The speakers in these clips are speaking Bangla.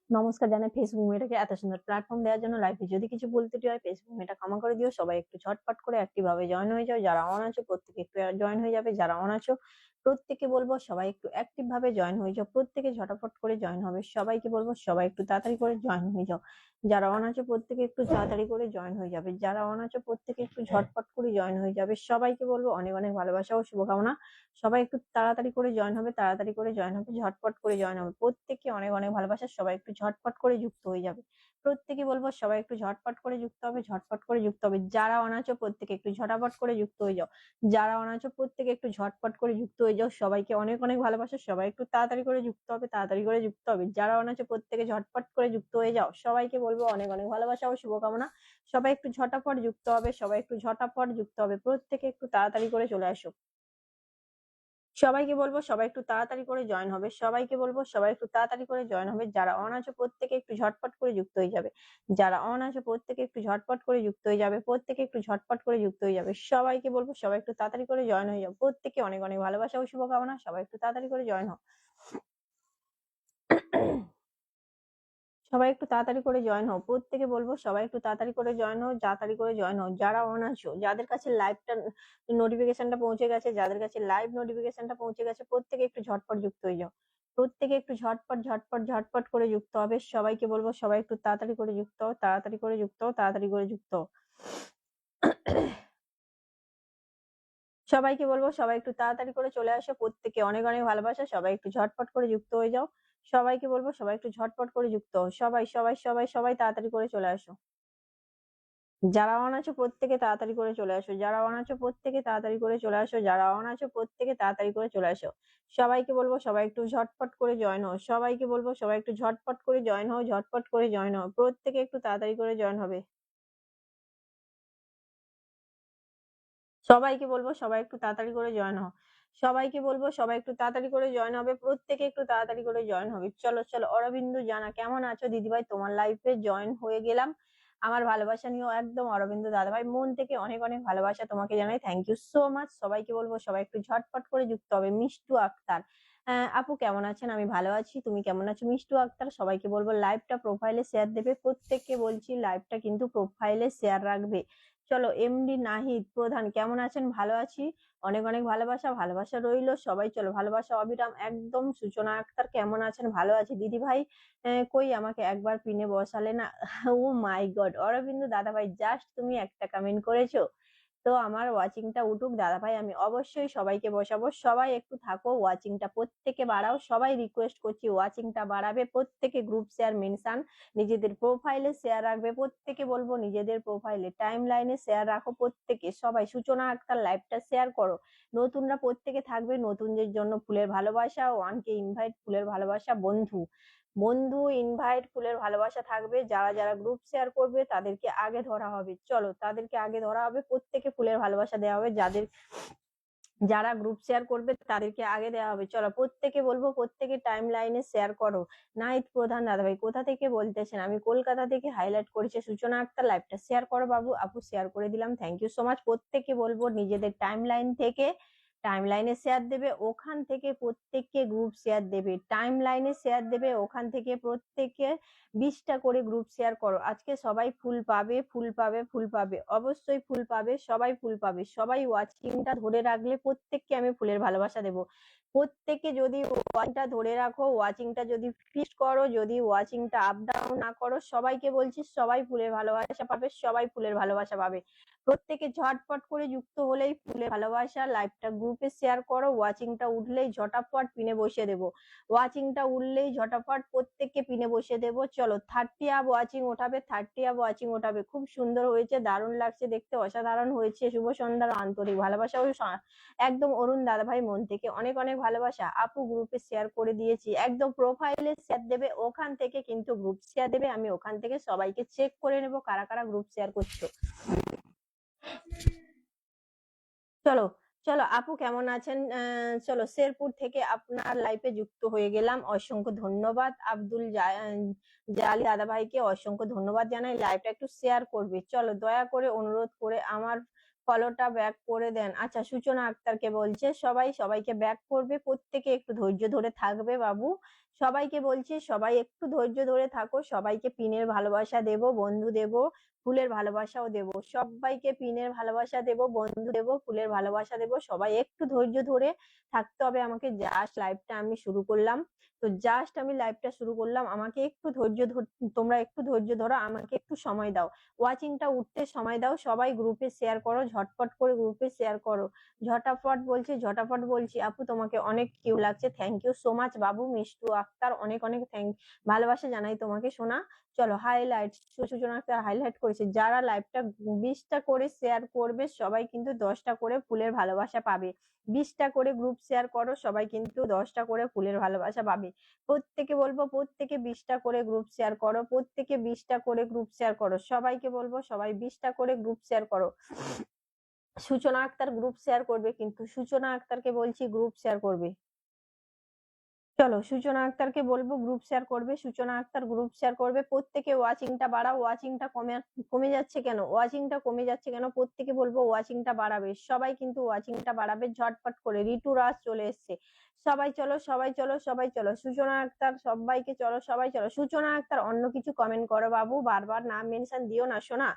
নমস্কার জানাই ফেসবুক মেয়েটাকে এত সুন্দর প্ল্যাটফর্ম দেওয়ার জন্য। লাইভে যদি কিছু বলতে হয় ফেসবুক মেয়েটা ক্ষমা করে দিও। সবাই একটু ঝটপট করে অ্যাক্টিভ ভাবে জয়েন হয়ে যাও। যারা অন আছো প্রত্যেকে একটু জয়েন হয়ে যাবে। যারা অন আছো প্রত্যেকে বলবো সবাই একটু অ্যাক্টিভ ভাবে জয়েন হয়ে যাও। প্রত্যেকে ঝটাফট করে জয়েন হবে। সবাইকে বলবো সবাই একটু তাড়াতাড়ি করে জয়েন হয়ে যাও। যারা অন আছো প্রত্যেকে একটু তাড়াতাড়ি করে জয়েন হয়ে যাবে। যারা অন আছো প্রত্যেকে একটু ঝটপট করে জয়েন হয়ে যাবে। সবাইকে বলবো অনেক অনেক ভালোবাসা ও শুভকামনা। সবাই একটু তাড়াতাড়ি করে জয়েন হবে, তাড়াতাড়ি করে জয়েন হবে, ঝটপট করে জয়েন হবে। প্রত্যেককে অনেক অনেক ভালোবাসা। সবাই একটু ঝটপট করে যুক্ত হয়ে যাবে। প্রত্যেকে বলবো সবাই একটু ঝটপট করে যুক্ত হবে, ঝটপট করে যুক্ত হবে। যারা অনাছো প্রত্যেকে একটু ঝটাপট করে যুক্ত হয়ে যাও। যারা অনাছো প্রত্যেকে একটু ঝটপট করে যুক্ত হয়ে যাও। সবাইকে অনেক অনেক ভালোবাসা। সবাই একটু তাড়াতাড়ি করে যুক্ত হবে, তাড়াতাড়ি করে যুক্ত হবে। যারা অনাছো প্রত্যেকে ঝটপট করে যুক্ত হয়ে যাও। সবাইকে বলবো অনেক অনেক ভালোবাসা ও শুভকামনা। সবাই একটু ঝটাপট যুক্ত হবে, সবাই একটু ঝটাপট যুক্ত হবে। প্রত্যেকে একটু তাড়াতাড়ি করে চলে আসো। সবাইকে বলবো সবাই একটু তাড়াতাড়ি করে জয়েন হবে। সবাইকে বলবো সবাই একটু তাড়াতাড়ি করে জয়েন হবে। যারা অন আছে প্রত্যেকে একটু ঝটপট করে যুক্ত হয়ে যাবে। যারা অন আছে প্রত্যেকে একটু ঝটপট করে যুক্ত হয়ে যাবে। প্রত্যেকে একটু ঝটপট করে যুক্ত হয়ে যাবে। সবাইকে বলবো সবাই একটু তাড়াতাড়ি করে জয়েন হয়ে যাও। প্রত্যেকে অনেক অনেক ভালোবাসা ও শুভকামনা। সবাই একটু তাড়াতাড়ি করে জয়েন হও। সবাই একটু তাড়াতাড়ি করে জয়েন হও। প্রত্যেকে বলবো সবাই একটু তাড়াতাড়ি করে জয়েন হও, তাড়াতাড়ি করে জয়েন হও। যারা অন আছো, যাদের কাছে লাইভটা নোটিফিকেশনটা পৌঁছে গেছে, যাদের কাছে লাইভ নোটিফিকেশনটা পৌঁছে গেছে, প্রত্যেকে একটু ঝটপট যুক্ত হয়ে যাও। প্রত্যেকে একটু ঝটপট ঝটপট ঝটপট করে যুক্ত হবে। সবাইকে বলবো সবাই একটু তাড়াতাড়ি করে যুক্ত হও, তাড়াতাড়ি করে যুক্ত হও, তাড়াতাড়ি করে যুক্ত হও। সবাইকে বলবো সবাই একটু তাড়াতাড়ি করে চলে আসো। প্রত্যেকে অনেক অনেক ভালোবাসা। সবাই একটু ঝটপট করে যুক্ত হয়ে যাও। সবাইকে বলবো সবাই একটু ঝটপট করে যুক্ত হও। সবাই সবাই সবাই সবাই তাড়াতাড়ি করে চলে আসো। যারা অন আছো প্রত্যেকে তাড়াতাড়ি করে চলে আসো। যারা অন আছো প্রত্যেকে তাড়াতাড়ি করে চলে আসো। যারা অন আছো প্রত্যেকে তাড়াতাড়ি করে চলে আসো। সবাইকে বলবো সবাই একটু ঝটপট করে জয়েন হও। সবাইকে বলবো সবাই একটু ঝটপট করে জয়েন হও, ঝটপট করে জয়েন হও। প্রত্যেকে একটু তাড়াতাড়ি করে জয়েন হবে। সবাইকে বলবো সবাই একটু তাড়াতাড়ি করে জয়েন হও। সবাইকে বলবো সবাই একটু তাড়াতাড়ি করে জয়েন হবে। প্রত্যেকে একটু তাড়াতাড়ি করে জয়েন হবে। চলো চলো অরবিন্দু জানা কেমন আছো দিদিভাই? তোমার লাইফে জয়েন হয়ে গেলাম। আমার ভালোবাসা নিয়েও একদম অরবিন্দ দাদাভাই মন থেকে অনেক অনেক ভালোবাসা তোমাকে জানাই। Thank you so much. সবাইকে বলবো সবাই একটু ঝটপট করে যুক্ত হবে। মিষ্টু আক্তার, আপু কেমন আছেন? আমি ভালো আছি, তুমি কেমন আছো? মিষ্টু আক্তার, সবাইকে বলবো লাইভটা প্রোফাইলে শেয়ার দেবে। প্রত্যেককে বলছি লাইভটা কিন্তু প্রোফাইলে শেয়ার রাখবে। চলো এমডি নাহিদ প্রধান কেমন আছেন? ভালো আছি, অনেক অনেক ভালোবাসা, ভালোবাসা রইলো। সবাই চলো ভালোবাসা অবিরাম একদম। সূচনা আক্তার কেমন আছেন? ভালো আছি দিদি ভাই। কই আমাকে একবার পিনে বসালে না? ও মাই গড, অরবিন্দ দাদা ভাই জাস্ট তুমি একটা কমেন্ট করেছো তো আমার ওয়াচিংটা উঠুক দাদা ভাই, আমি অবশ্যই সবাইকে বসাবো। সবাই একটু থাকো, ওয়াচিংটা প্রত্যেকে বাড়াও। সবাই রিকোয়েস্ট করছি ওয়াচিংটা বাড়াবে। প্রত্যেকে গ্রুপ শেয়ার মেনশন নিজেদের প্রোফাইলে শেয়ার রাখবে। প্রত্যেকে বলবো নিজেদের প্রোফাইলে টাইম লাইনে শেয়ার রাখো। প্রত্যেকে সবাই সূচনা আক্তার লাইভটা শেয়ার করো। নতুনরা প্রত্যেকে থাকবে, নতুনদের জন্য ফুলের ভালোবাসা। ওয়ানকে ইনভাইট ফুলের ভালোবাসা। বন্ধু বন্ধু ইনভাইট ফুলের ভালোবাসা থাকবে। যারা যারা গ্রুপ শেয়ার করবে তাদেরকে আগে ধরা হবে। চলো তাদেরকে আগে ধরা হবে। প্রত্যেকে ফুলের ভালোবাসা দেওয়া হবে। যারা গ্রুপ শেয়ার করবে তাদেরকে আগে দেওয়া হবে। চলো প্রত্যেকে বলবো প্রত্যেকে টাইম লাইনে শেয়ার করো। নাইট প্রধান দাদাভাই কোথা থেকে বলতেছেন? আমি কলকাতা থেকে, হাইলাইট করেছে সূচনা আক্তার। লাইভটা শেয়ার করো বাবু। আপু শেয়ার করে দিলাম, থ্যাংক ইউ সো মাচ। প্রত্যেকে বলবো নিজেদের টাইম লাইন থেকে টাইম লাইনে শেয়ার দেবে। ওখান থেকে প্রত্যেককে গ্রুপ শেয়ার দেবে। টাইম লাইনে শেয়ার দেবে, ওখান থেকে প্রত্যেকে 20টা করে গ্রুপ শেয়ার করো। আজকে সবাই ফুল পাবে, ফুল পাবে, ফুল পাবে, অবশ্যই ফুল পাবে। সবাই ফুল পাবে। সবাই ওয়াচিংটা ধরে রাখলে প্রত্যেককে আমি ফুলের ভালোবাসা দেবো। প্রত্যেকে যদি ওয়াচিংটা ধরে রাখো, ওয়াচিংটা যদি ফিক্স করো, যদি ওয়াচিংটা আপ ডাউন না করো, সবাইকে বলছি সবাই ফুলের ভালোবাসা পাবে। সবাই ফুলের ভালোবাসা পাবে। প্রত্যেকে ঝটপট করে যুক্ত হলেই ফুলের ভালোবাসা। লাইভটা গ্রুপে শেয়ার করো। ওয়াচিংটা উঠলেই ঝটাপট পিনে বসিয়ে দেবো। ওয়াচিংটা উঠলেই ঝটাপট প্রত্যেককে পিনে বসিয়ে দেবো। চলো 30 আপ ওয়াচিং ওঠাবে, 30 আপ ওয়াচিং ওঠাবে। খুব সুন্দর হয়েছে, দারুণ লাগছে দেখতে, অসাধারণ হয়েছে। শুভ সন্ধ্যার আন্তরিক ভালোবাসা ও একদম অরুণ দাদা ভাই মন থেকে অনেক অনেক ভালোবাসা। আপু গ্রুপে শেয়ার করে দিয়েছি, একদম প্রোফাইলে শেয়ার দেবে। ওখান থেকে কিন্তু গ্রুপ শেয়ার দেবে। আমি ওখান থেকে সবাইকে চেক করে নেবো কারা কারা গ্রুপ শেয়ার করছো। চলো চলো আপু কেমন আছেন? চলো শেরপুর থেকে আপনার লাইফে যুক্ত হয়ে গেলাম, অসংখ্য ধন্যবাদ। আব্দুল জালি দাদা ভাইকে অসংখ্য ধন্যবাদ জানাই। লাইভটা একটু শেয়ার করবে। চলো দয়া করে অনুরোধ করে আমার ফলোটা ব্যাক করে দেন। আচ্ছা, সূচনা আক্তারকে বলছে সবাই সবাইকে ব্যাক করবে, প্রত্যেকে একটু ধৈর্য ধরে থাকবে বাবু। সবাইকে বলছি সবাই একটু ধৈর্য ধরে থাকো, সবাইকে পিনের ভালোবাসা দেব, বন্ধু দেব, ফুলের ভালোবাসাও দেব, সবাইকে পিনের ভালোবাসা দেব, বন্ধু দেব, ফুলের ভালোবাসা দেব। সবাই একটু ধৈর্য ধরে থাকতে হবে আমাকে। জাস্ট লাইভটা আমি শুরু করলাম, তো জাস্ট আমি লাইভটা শুরু করলাম, আমাকে একটু ধৈর্য ধর, তোমরা একটু ধৈর্য ধরো, আমাকে একটু সময় দাও, ওয়াচিংটা উঠতে সময় দাও। সবাই গ্রুপে শেয়ার করো, ঝটপট করে গ্রুপে শেয়ার করো। ঝটাফট বলছি, ঝটাফট বলছি। আপু তোমাকে অনেক কিউ লাগছে, থ্যাংক ইউ সো মাচ বাবু। মিষ্টু আক্তার অনেক অনেক ভালোবাসা জানাই তোমাকে সোনা। চলো হাইলাইট, সূচনা আক্তার হাইলাইট করেছে। যারা লাইভটা 20টা করে শেয়ার করবে সবাই কিন্তু 10টা করে ফুলের ভালোবাসা পাবে। 20টা করে গ্রুপ শেয়ার করো, সবাই কিন্তু 10টা করে ফুলের ভালোবাসা পাবে। প্রত্যেকে বলবো প্রত্যেকে 20টা করে গ্রুপ শেয়ার করো, প্রত্যেকে 20টা করে গ্রুপ শেয়ার করো। সবাইকে বলবো সবাই 20টা করে গ্রুপ শেয়ার করো। সূচনা আক্তার গ্রুপ শেয়ার করবে, কিন্তু সূচনা আক্তারকে বলছি গ্রুপ শেয়ার করবে। চলো সূচনা আক্তারকে বলবো গ্রুপ শেয়ার করবে, সূচনা আক্তার গ্রুপ শেয়ার করবে। প্রত্যেকে ওয়াচিংটা বাড়াও, ওয়াচিংটা কমে যাচ্ছে কেন, ওয়াচিংটা কমে যাচ্ছে কেন? প্রত্যেকে বলবো ওয়াচিংটা বাড়াবে, সবাই কিন্তু ওয়াচিংটা বাড়াবে ঝটপট করে। ঋতু রাজ চলে এসছে, সবাই চলো সবাই চলো সবাই চলো। সূচনা আক্তার সবাইকে চলো সবাই চলো। সূচনা আক্তার অন্য কিছু কমেন্ট করো বাবু, বারবার নাম মেনশন দিও না সোনা।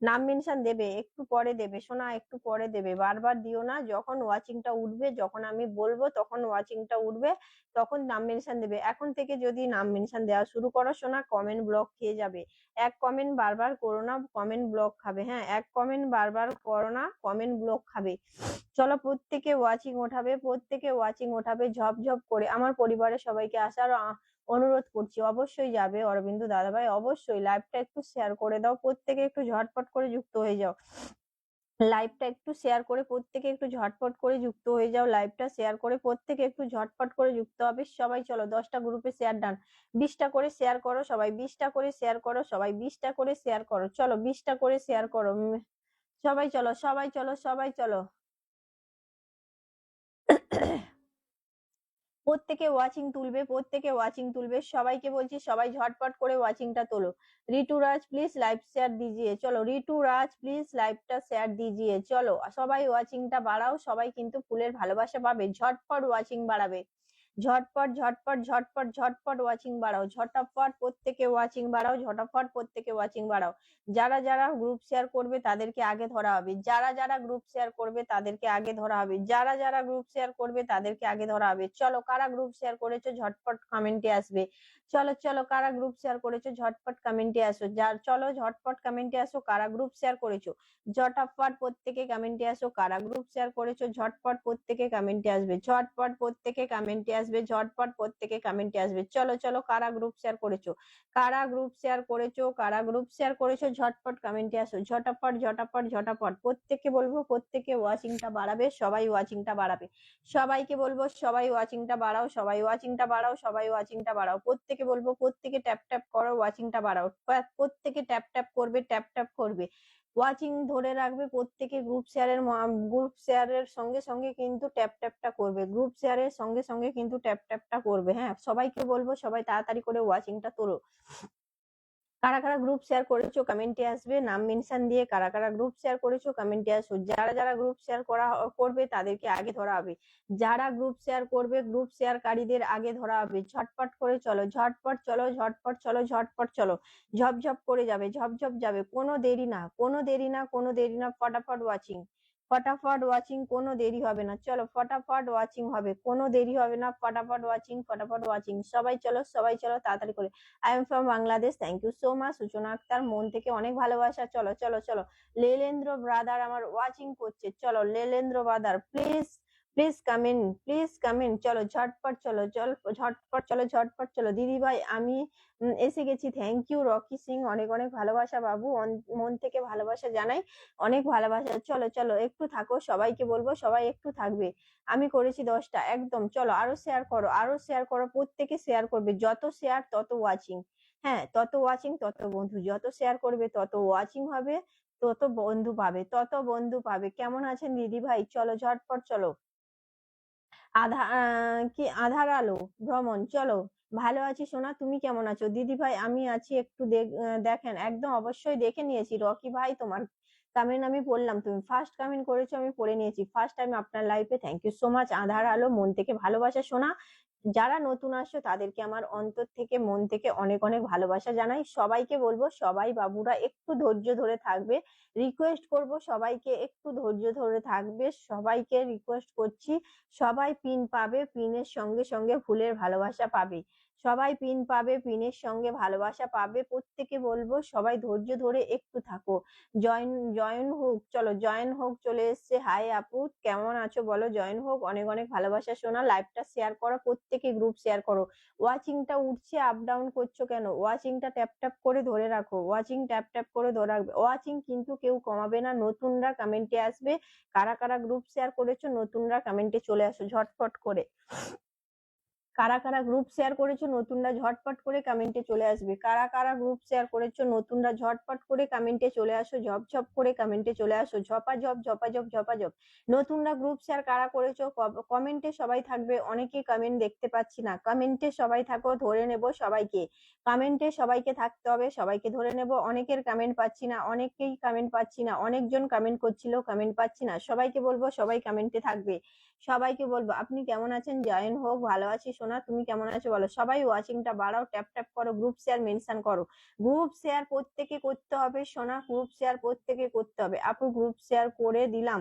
নাম মেনশন দেবে একটু পরে দেবে সোনা, একটু পরে দেবে, বারবার দিও না। যখন ওয়াচিংটা উঠবে, যখন আমি বলবো তখন ওয়াচিংটা উঠবে, তখন নাম মেনশন দেবে। এখন থেকে যদি নাম মেনশন দেওয়া শুরু করো সোনা, কমেন্ট ব্লক খেয়ে যাবে। এক কমেন্ট বারবার করো না, কমেন্ট ব্লক খাবে। হ্যাঁ, এক কমেন্ট বারবার করো না, কমেন্ট ব্লক খাবে। চলো প্রত্যেকে ওয়াচিং ওঠাবে, প্রত্যেকে ওয়াচিং ওঠাবে ঝপঝপ করে। আমার পরিবারের সবাইকে আসার অনুরোধ করছি, অবশ্যই যাবে অরবিন্দ দাদাভাই, অবশ্যই লাইভটা একটু শেয়ার করে দাও, প্রত্যেকে একটু ঝটপট করে যুক্ত হয়ে যাও। লাইভটা একটু শেয়ার করে প্রত্যেকে একটু ঝটপট করে যুক্ত হয়ে যাও। লাইভটা শেয়ার করে প্রত্যেকে একটু ঝটপট করে যুক্ত হবে সবাই। চলো 10টা গ্রুপে শেয়ার ডান। 20টা করে শেয়ার করো সবাই, 20টা করে শেয়ার করো সবাই, 20টা করে শেয়ার করো। চলো 20টা করে শেয়ার করো সবাই। চলো সবাই চলো সবাই চলো। প্রত্যেকে ওয়াচিং তুলবে, প্রত্যেকে ওয়াচিং তুলবে। সবাইকে বলছি সবাই ঝটপট করে ওয়াচিংটা তোলো। ঋতুরাজ প্লিজ লাইভ শেয়ার দিজিয়ে। চলো ঋতুরাজ প্লিজ লাইভটা শেয়ার দিজিয়ে। চলো সবাই ওয়াচিংটা বাড়াও, সবাই কিন্তু ফুলের ভালোবাসা পাবে। ঝটপট ওয়াচিং বাড়াবে, ঝটপট ঝটপট ঝটপট ঝটপট ওয়াচিং বাড়াও, ঝটপট প্রত্যেকে ওয়াচিং বাড়াও, ঝটপট প্রত্যেকে ওয়াচিং বাড়াও। যারা যারা গ্রুপ শেয়ার করবে তাদেরকে আগে ধরা হবে, যারা যারা গ্রুপ শেয়ার করবে তাদেরকে আগে ধরা হবে, যারা যারা গ্রুপ শেয়ার করবে তাদেরকে আগে ধরা হবে। চলো কারা গ্রুপ শেয়ার করেছো ঝটপট কমেন্টে আসবে। চলো চলো কারা গ্রুপ শেয়ার করেছো ঝটপট কমেন্টে আসো। চলো ঝটপট কমেন্টে আসো কারা গ্রুপ শেয়ার করেছো। ঝটপট প্রত্যেকে কমেন্টে আসো কারা গ্রুপ শেয়ার করেছো। ঝটপট প্রত্যেকে কমেন্টে আসবে, ঝটপট প্রত্যেকে কমেন্টে আসবে, ঝটপট প্রত্যেকে কমেন্টে আসবে। চলো চলো কারা গ্রুপ শেয়ার করেছো, কারা গ্রুপ শেয়ার করেছো, কারা গ্রুপ শেয়ার করেছো, ঝটপট কমেন্টে আসো। ঝটপট ঝটপট ঝটপট প্রত্যেককে বলবো প্রত্যেকে ওয়াচিংটা বাড়াবে, সবাই ওয়াচিংটা বাড়াবে। সবাইকে বলবো সবাই ওয়াচিংটা বাড়াও, সবাই ওয়াচিংটা বাড়াও, সবাই ওয়াচিংটা বাড়াও। প্রত্যেকে বলবো প্রত্যেকে ট্যাপ ট্যাপ করো, ওয়াচিংটা বাড়াও। প্রত্যেকে ট্যাপ ট্যাপ করবে, ট্যাপ ট্যাপ করবে, ওয়াচিং ধরে রাখবে। প্রত্যেকে গ্রুপ শেয়ারের সঙ্গে সঙ্গে কিন্তু ট্যাপ ট্যাপটা করবে, গ্রুপ শেয়ারের সঙ্গে সঙ্গে কিন্তু ট্যাপ ট্যাপটা করবে। হ্যাঁ, সবাইকে বলবো সবাই তাড়াতাড়ি করে ওয়াচিংটা তোলো। কারা কারা গ্রুপ শেয়ার করেছো কমেন্টে আসবে, নাম মেনশন দিয়ে কারা কারা গ্রুপ শেয়ার করেছো কমেন্টে আসো। যারা যারা গ্রুপ শেয়ার করবে তাদেরকে আগে ধরা হবে, যারা গ্রুপ শেয়ার করবে গ্রুপ শেয়ারকারীদের আগে ধরা হবে। ঝটপট করে চলো, ঝটপট চলো, ঝটপট চলো, ঝটপট চলো। ঝপঝপ করে যাবে, ঝপঝপ যাবে, কোনো দেরি না, কোনো দেরি না, কোনো দেরি না। ফটাফট ওয়াচিং, ফটাফট ওয়াচিং, কোনো দেরি হবে না। চলো ফটাফট ওয়াচিং হবে, কোনো দেরি হবে না। ফটাফট ওয়াচিং, ফটাফট ওয়াচিং। সবাই চলো সবাই চলো তাড়াতাড়ি করে। I am from Bangladesh, thank you so much. Suchana Akter মন থেকে অনেক ভালোবাসা। চলো চলো চলো। লেলেন্দ্র ব্রাদার আমার ওয়াচিং করছে, চলো লেলেন্দ্র brother please please come in, please come in. চলো ঝটপট চলো, চল ঝটপট চলো, ঝটপট চলো। দিদি ভাই আমি এসে গেছি, থ্যাংক ইউ রকি সিং, অনেক অনেক ভালোবাসা বাবু, মন থেকে ভালোবাসা জানাই, অনেক ভালোবাসা। চলো চলো একটু থাকো, সবাইকে বলবো সবাই একটু থাকবে। আমি করেছি 10টা একদম। চলো আরো শেয়ার করো, আরো শেয়ার করো, প্রত্যেকে শেয়ার করবে। যত শেয়ার তত ওয়াচিং। হ্যাঁ, তত ওয়াচিং তত বন্ধু, যত শেয়ার করবে তত ওয়াচিং হবে, তত বন্ধু পাবে, তত বন্ধু পাবে। কেমন আছেন দিদি ভাই? চলো ঝটপট চলো। কি আধার আলো ভ্রমণ, চলো। ভালো আছি সোনা, তুমি কেমন আছো? দিদি ভাই আমি আছি, একটু দেখেন। একদম অবশ্যই দেখে নিয়েছি রকি ভাই, কমেন্ট আমি পড়লাম, তুমি ফার্স্ট কমেন্ট করেছো আমি পড়ে নিয়েছি, ফার্স্ট টাইম আপনার লাইফে, থ্যাংক ইউ সো মাচ। আধার আলো মন থেকে ভালোবাসা শোনা, যারা নতুন আসছো তাদেরকে আমার অন্তর থেকে মন থেকে অনেক অনেক ভালোবাসা জানাই। সবাইকে বলবো সবাই বাবুরা একটু ধৈর্য ধরে থাকবে, রিকোয়েস্ট করব সবাইকে একটু ধৈর্য ধরে থাকবে, সবাইকে রিকোয়েস্ট করছি। সবাই পিন পাবে, পিনের সঙ্গে সঙ্গে ফুলের ভালোবাসা পাবে, সবাই পিন পাবে, পিনের সঙ্গে ভালোবাসা পাবে। প্রত্যেকে বলবো সবাই ধৈর্য ধরে একটু থাকো। জয়েন জয়েন হোক, চলো জয়েন হোক চলে এসছে। হাই আপু, কেমন আছো বলো? জয়েন হোক, অনেক অনেক ভালোবাসা শোনা। লাইভটা শেয়ার করো, প্রত্যেকে গ্রুপ শেয়ার করো। ওয়াচিংটা উঠছে, আপ ডাউন করছো কেন? ওয়াচিংটা ট্যাপ ট্যাপ করে ধরে রাখো, ওয়াচিং ট্যাপ ট্যাপ করে ধরে রাখবে। ওয়াচিং কিন্তু কেউ কমাবে না, নতুনরা কমেন্টে আসবে। কারা কারা গ্রুপ শেয়ার করেছো নতুনরা কমেন্টে চলে আসো ঝটপট করে। কারা কারা গ্রুপ শেয়ার করেছো নতুনরা ঝটপট করে কমেন্টে চলে আসবে। কারা কারা গ্রুপ শেয়ার করেছো নতুনরা ঝটপট করে কমেন্টে চলে আসো, ঝপ ঝপ করে কমেন্টে চলে আসো, ঝপাঝপ ঝপাঝপ ঝপাঝপ। নতুনরা গ্রুপ শেয়ার কারা করেছো কমেন্টে সবাই থাকবে, অনেকেই কমেন্ট দেখতে পাচ্ছি না, কমেন্টে সবাই থাকো, ধরে নেব সবাইকে। কমেন্টে সবাইকে থাকতে হবে, সবাইকে ধরে নেব। অনেকের কমেন্ট পাচ্ছি না, অনেকেই কমেন্ট পাচ্ছি না, অনেকজন কমেন্ট করছিল কমেন্ট পাচ্ছি না। সবাইকে বলবো সবাই কমেন্টে থাকবে, সবাইকে বলবো আপনি কেমন আছেন? জয়েন হোক, ভালো আছি সোনা, তুমি কেমন আছো বলো? সবাই ওয়াচিংটা বাড়াও, ট্যাপ ট্যাপ করো, গ্রুপ শেয়ার মেনশন করো। গ্রুপ শেয়ার প্রত্যেকে করতে হবে সোনা, গ্রুপ শেয়ার প্রত্যেকে করতে হবে। আপু গ্রুপ শেয়ার করে দিলাম।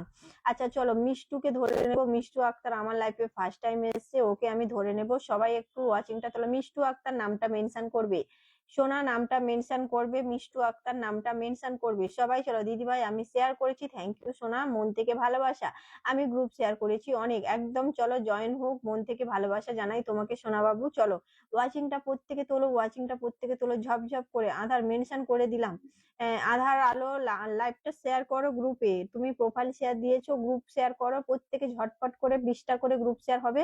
আচ্ছা চলো মিষ্টুকে ধরে নেব, মিষ্টু আক্তার আমার লাইফে ফার্স্ট টাইম এসেছে, ওকে আমি ধরে নেব। সবাই একটু ওয়াচিংটা চলো, মিষ্টু আক্তার নামটা মেনশন করবে, সোনা নামটা মেনশন করবে, মিষ্টু আক্তার নামটা মেনশন করবে সবাই। চলো দিদিভাই আমি শেয়ার করেছি, থ্যাংক ইউ সোনা, মন থেকে ভালোবাসা। আমি গ্রুপ শেয়ার করেছি অনেক, একদম চলো জয়েন হোক, মন থেকে ভালোবাসা জানাই তোমাকে সোনা বাবু। চলো ওয়াচিংটা প্রত্যেকে তোলো, ওয়াচিংটা প্রত্যেকে তোলো, ঝপঝপ করে। আধার মেনশন করে দিলাম। আধার আলো লাইভটা শেয়ার করো গ্রুপে, তুমি প্রোফাইল শেয়ার দিয়েছো, গ্রুপ শেয়ার করো প্রত্যেকে ঝটপট করে। 20টা করে গ্রুপ শেয়ার হবে,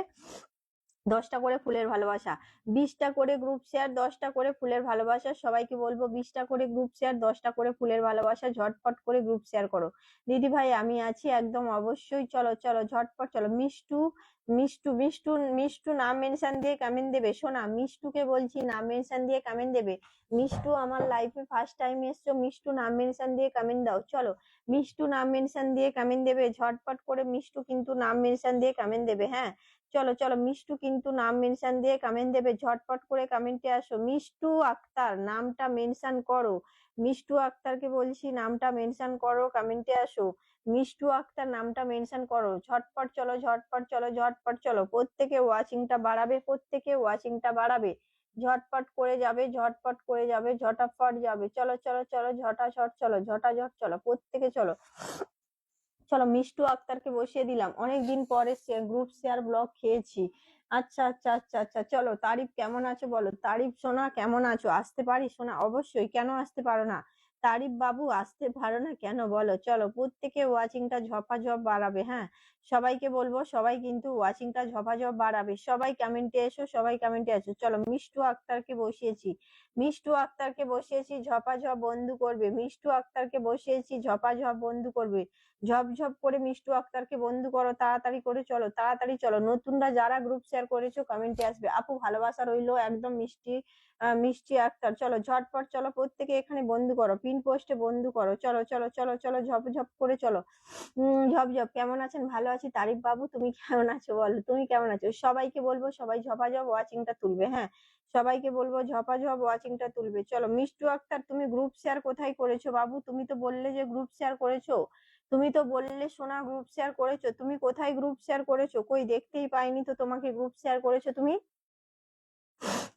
10টা করে ফুলের ভালোবাসা। 20টা করে গ্রুপ শেয়ার, 10টা করে ফুলের ভালোবাসা। সবাইকে বলবো 20টা করে গ্রুপ শেয়ার, 10টা করে ফুলের ভালোবাসা। ঝটপট করে গ্রুপ শেয়ার করো। দিদি ভাই আমি আছি একদম অবশ্যই, চলো চলো ঝটপট চলো। মিষ্টু মিষ্টু মিষ্টু মিষ্টু নাম মেনশন দিয়ে কমেন্ট দেবে সোনা, মিষ্টুকে বলছি নাম মেনশন দিয়ে কমেন্ট দেবে। মিষ্টু আমার লাইফে ফার্স্ট টাইম এসছো, মিষ্টু নাম মেনশন দিয়ে কমেন্ট দাও। চলো মিষ্টু নাম মেনশন দিয়ে কমেন্ট দেবে ঝটপট করে, মিষ্টু কিন্তু নাম মেনশন দিয়ে কমেন্ট দেবে। হ্যাঁ চলো চলো, মিষ্টু কিন্তু নাম মেনশন দিয়ে কমেন্ট দেবে, ঝটপট করে কমেন্টে আসো। মিষ্টু আক্তার নামটা মেনশন করো, মিষ্টু আক্তারকে বলছি নামটা মেনশন করো, কমেন্টে আসো। মিষ্টু আক্তার নামটা মেনশন করো, ঝটপট চলো ঝটপট চলো ঝটপট চলো। প্রত্যেকে ওয়াচিংটা বাড়াবে, প্রত্যেকে ওয়াচিংটা বাড়াবে, ঝটপট করে যাবে, ঝটপট করে যাবে, ঝটাফট যাবে। চলো চলো চলো ঝটাঝট চলো, ঝটাঝট চলো প্রত্যেকে চলো। চলো মিষ্টু আক্তারকে বসিয়ে দিলাম, অনেকদিন পরে গ্রুপ শেয়ার ব্লগ খেয়েছি। আচ্ছা আচ্ছা আচ্ছা আচ্ছা, চলো তারিফ কেমন আছো বলো? তারিফ সোনা কেমন আছো? আসতে পারি সোনা? অবশ্যই, কেন আসতে পারো না? তারিফ বাবু আসতে পারো না কেন বলো? চলো প্রত্যেকে ওয়াচিংটা ঝপাঝপ বাড়াবে। হ্যাঁ সবাইকে বলবো সবাই কিন্তু ওয়াচিংটা ঝপাঝপ বাড়াবে, সবাই কমেন্টে এসো, সবাই কমেন্টে এসো। চলো মিষ্টু আক্তারকে বসিয়েছি, মিষ্টু আক্তারকে বসিয়েছি, ঝপাঝপ বন্ধু করবে, মিষ্টু আক্তারকে বসিয়েছি, ঝপাঝপ বন্ধু করবে। ঝপঝপ করে মিষ্টু আক্তারকে বন্ধু করো, তাড়াতাড়ি করে চলো, তাড়াতাড়ি চলো। নতুনরা যারা গ্রুপ শেয়ার করেছো কমেন্টে আসবে। আপু ভালোবাসা রইলো, একদম মিষ্টি মিষ্টি আক্তার। চলো ঝটপট চলো, প্রত্যেকে এখানে বন্ধু করো, পিন পোস্টে বন্ধু করো। চলো চলো চলো চলো ঝপঝপ করে চলো। ঝপঝপ কেমন আছেন? ভালো আছি। তারিফ বাবু তুমি কেমন আছো বলো? তুমি কেমন আছো? সবাইকে বলবো সবাই ঝপাঝপ ওয়াচিংটা তুলবে। হ্যাঁ সবাইকে বলবো ঝপাঝপ ওয়াচিংটা তুলবে। চলো মিষ্টু আক্তার তুমি গ্রুপ শেয়ার কোথায় করেছো বাবু? তুমি তো বললে যে গ্রুপ শেয়ার করেছো, তুমি তো বললে সোনা গ্রুপ শেয়ার করেছো, তুমি কোথায় গ্রুপ শেয়ার করেছো? কই দেখতেই পাইনি তো তোমাকে গ্রুপ শেয়ার করেছো তুমি।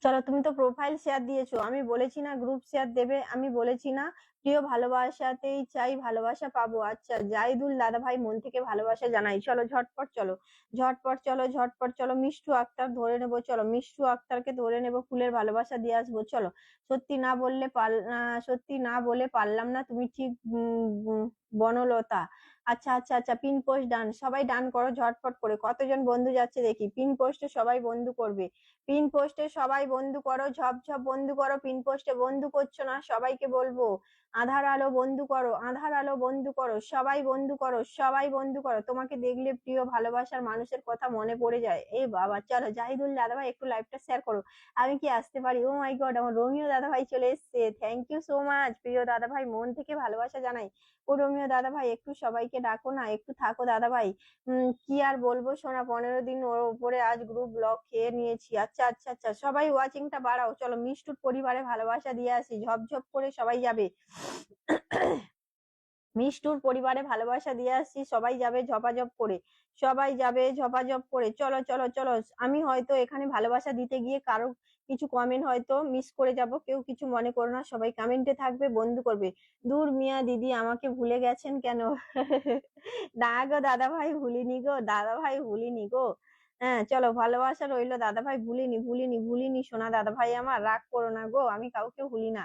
চলো তুমি তো প্রোফাইল শেয়ার দিয়েছো, আমি বলেছি না গ্রুপ শেয়ার দেবে? আমি বলেছি না? প্রিয় ভালোবাসাতেই চাই ভালোবাসা পাবো। আচ্ছা জাইদুল দাদা ভাই মন থেকে ভালোবাসা জানাই। চলো ঝটপট চলো, ঝটপট চলো ঝটপট চলো। মিষ্টু আক্তার ধরে নেবো, চলো মিষ্টু আক্তারকে ধরে নেবো, ফুলের ভালোবাসা দিয়ে আসবো। চলো সত্যি না বললে সত্যি না বলে পারলাম না, তুমি ঠিক বনলতা। আচ্ছা আচ্ছা আচ্ছা, পিন পোস্ট ডান, সবাই ডান করো ঝটপট করে। কতজন বন্ধু যাচ্ছে দেখি, পিন পোস্টে সবাই বন্ধু করবে, পিন পোস্টে সবাই বন্ধু করো, ঝপ ঝপ বন্ধু করো। পিন পোস্টে বন্ধু করছো না, সবাইকে বলবো আধার আলো বন্ধু করো, আধার আলো বন্ধু করো, সবাই বন্ধু করো, সবাই বন্ধু করো। তোমাকে দেখলে প্রিয় ভালোবাসার মানুষের কথা মনে পড়ে যায়। এই বাবা, চলো জাহিদুল দাদা ভাই একটু লাইভটা শেয়ার করো। আমি কি আসতে পারি? ও মাই গড, আমার রোমিও দাদা ভাই চলে এসছে। থ্যাংক ইউ সো মাচ প্রিয় দাদা ভাই, মন থেকে ভালোবাসা জানাই। ও রোমিও দাদা ভাই একটু সবাইকে ডাকো না, একটু থাকো দাদা ভাই। কি আর বলবো সোনা, 15 দিন ওর উপরে আজ গ্রুপ ব্লক খেয়ে নিয়েছি। আচ্ছা আচ্ছা আচ্ছা, সবাই ওয়াচিংটা বাড়াও। চলো মিষ্টুর পরিবারে ভালোবাসা দিয়ে আসি, ঝপঝপ করে সবাই যাবে। মিষ্টুর পরিবারে ভালোবাসা দিয়ে আসছি, সবাই যাবে ঝপাঝপ করে, সবাই যাবে ঝপাঝপ করে। চলো চলো চলো। আমি হয়তো এখানে ভালোবাসা দিতে গিয়ে কারো কিছু কমেন্ট হয়তো মিস করে যাব, কেউ কিছু মনে করো না, সবাই কমেন্টে থাকবে, বন্ধু করবে। দূর মিয়া দিদি, আমাকে ভুলে গেছেন কেন? না গো দাদা ভাই ভুলিনি গো, দাদা ভাই ভুলিনি গো। হ্যাঁ চলো, ভালোবাসা রইলো দাদা ভাই, ভুলিনি ভুলিনি ভুলিনি সোনা দাদা ভাই আমার, রাগ করো না গো, আমি কাউকে ভুলি না।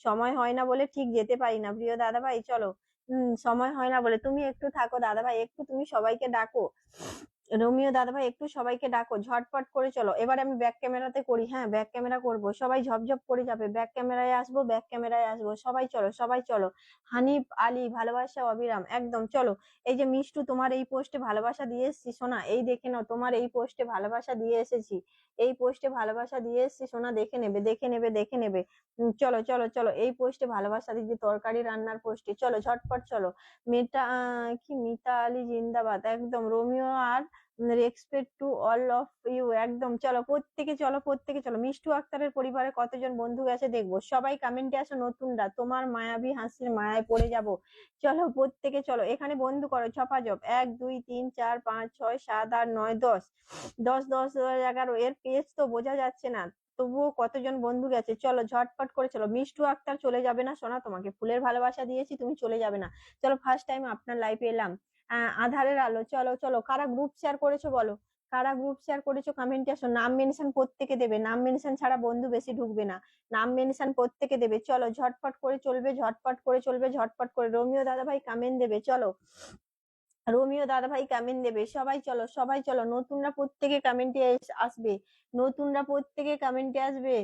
সময় হয় না বলে ঠিক যেতে পারি না প্রিয় দাদা ভাই। চলো, সময় হয় না বলে তুমি একটু থাকো দাদা ভাই, একটু তুমি সবাইকে ডাকো। রোমিও দাদা ভাই একটু সবাইকে ডাকো, ঝটপট করে চলো। এবার আমি ব্যাক ক্যামেরাতে করি, হ্যাঁ ব্যাক ক্যামেরা করবো, সবাই ঝপঝপ করে যাবে, ব্যাক ক্যামেরায় আসবো, ব্যাক ক্যামেরায় আসবো, সবাই চলো সবাই চলো। হানিফ আলী ভালোবাসা অবিরাম, একদম চলো। এই যে মিষ্টু, তোমার এই পোস্টে ভালোবাসা দিয়ে এসেছি সোনা, এই দেখে নাও, তোমার এই পোস্টে ভালোবাসা দিয়ে এসেছি, এই পোস্টে ভালোবাসা দিয়ে এসেছি সোনা, দেখে নেবে দেখে নেবে দেখে নেবে। চলো চলো চলো, এই পোস্টে ভালোবাসা দিচ্ছি, তরকারি রান্নার পোস্টে, চলো ঝটপট চলো। মিতা আলী জিন্দাবাদ, একদম রোমিও আর respect to all of you, একদম চলো প্রত্যেকে, চলো প্রত্যেকে চলো। মিষ্টু আক্তারের পরিবারে কতজন বন্ধু গেছে দেখবো, সবাই কমেন্টে আসো নতুনরা, তোমার মায়াবী হাসির মায়ায় পড়ে যাব। চলো প্রত্যেকে চলো, এখানে বন্ধু করো ঝপাঝপ, 1 2 3 4 5 6 7 8 9 10, 10 10 11, এর পেজ তো বোঝা যাচ্ছে না, তবুও কতজন বন্ধু গেছে। চলো ঝটপট করে চলো। মিষ্টু আক্তার চলে যাবে না সোনা, তোমাকে ফুলের ভালোবাসা দিয়েছি, তুমি চলে যাবে না। চলো, ফার্স্ট টাইম আপনার লাইফে এলাম। আধারের আলো, চলো চলো, কারা গ্রুপ শেয়ার করেছো বলো, কারা গ্রুপ শেয়ার করেছো কমেন্টে আসো, নাম মেনশন প্রত্যেকে দেবে, নাম মেনশন ছাড়া বন্ধু বেশি ঢুকবে না, নাম মেনশন প্রত্যেকে দেবে। চলো ঝটপট করে চলবে, ঝটপট করে চলবে, ঝটপট করে। রোমিও দাদা ভাই কমেন্ট দেবে, চলো রোমিও দাদা ভাই কমেন্ট দেবে, সবাই চলো সবাই চলো, নতুনরা প্রত্যেকে কমেন্টে আসবে, নতুনরা প্রত্যেকে কমেন্টে আসবে।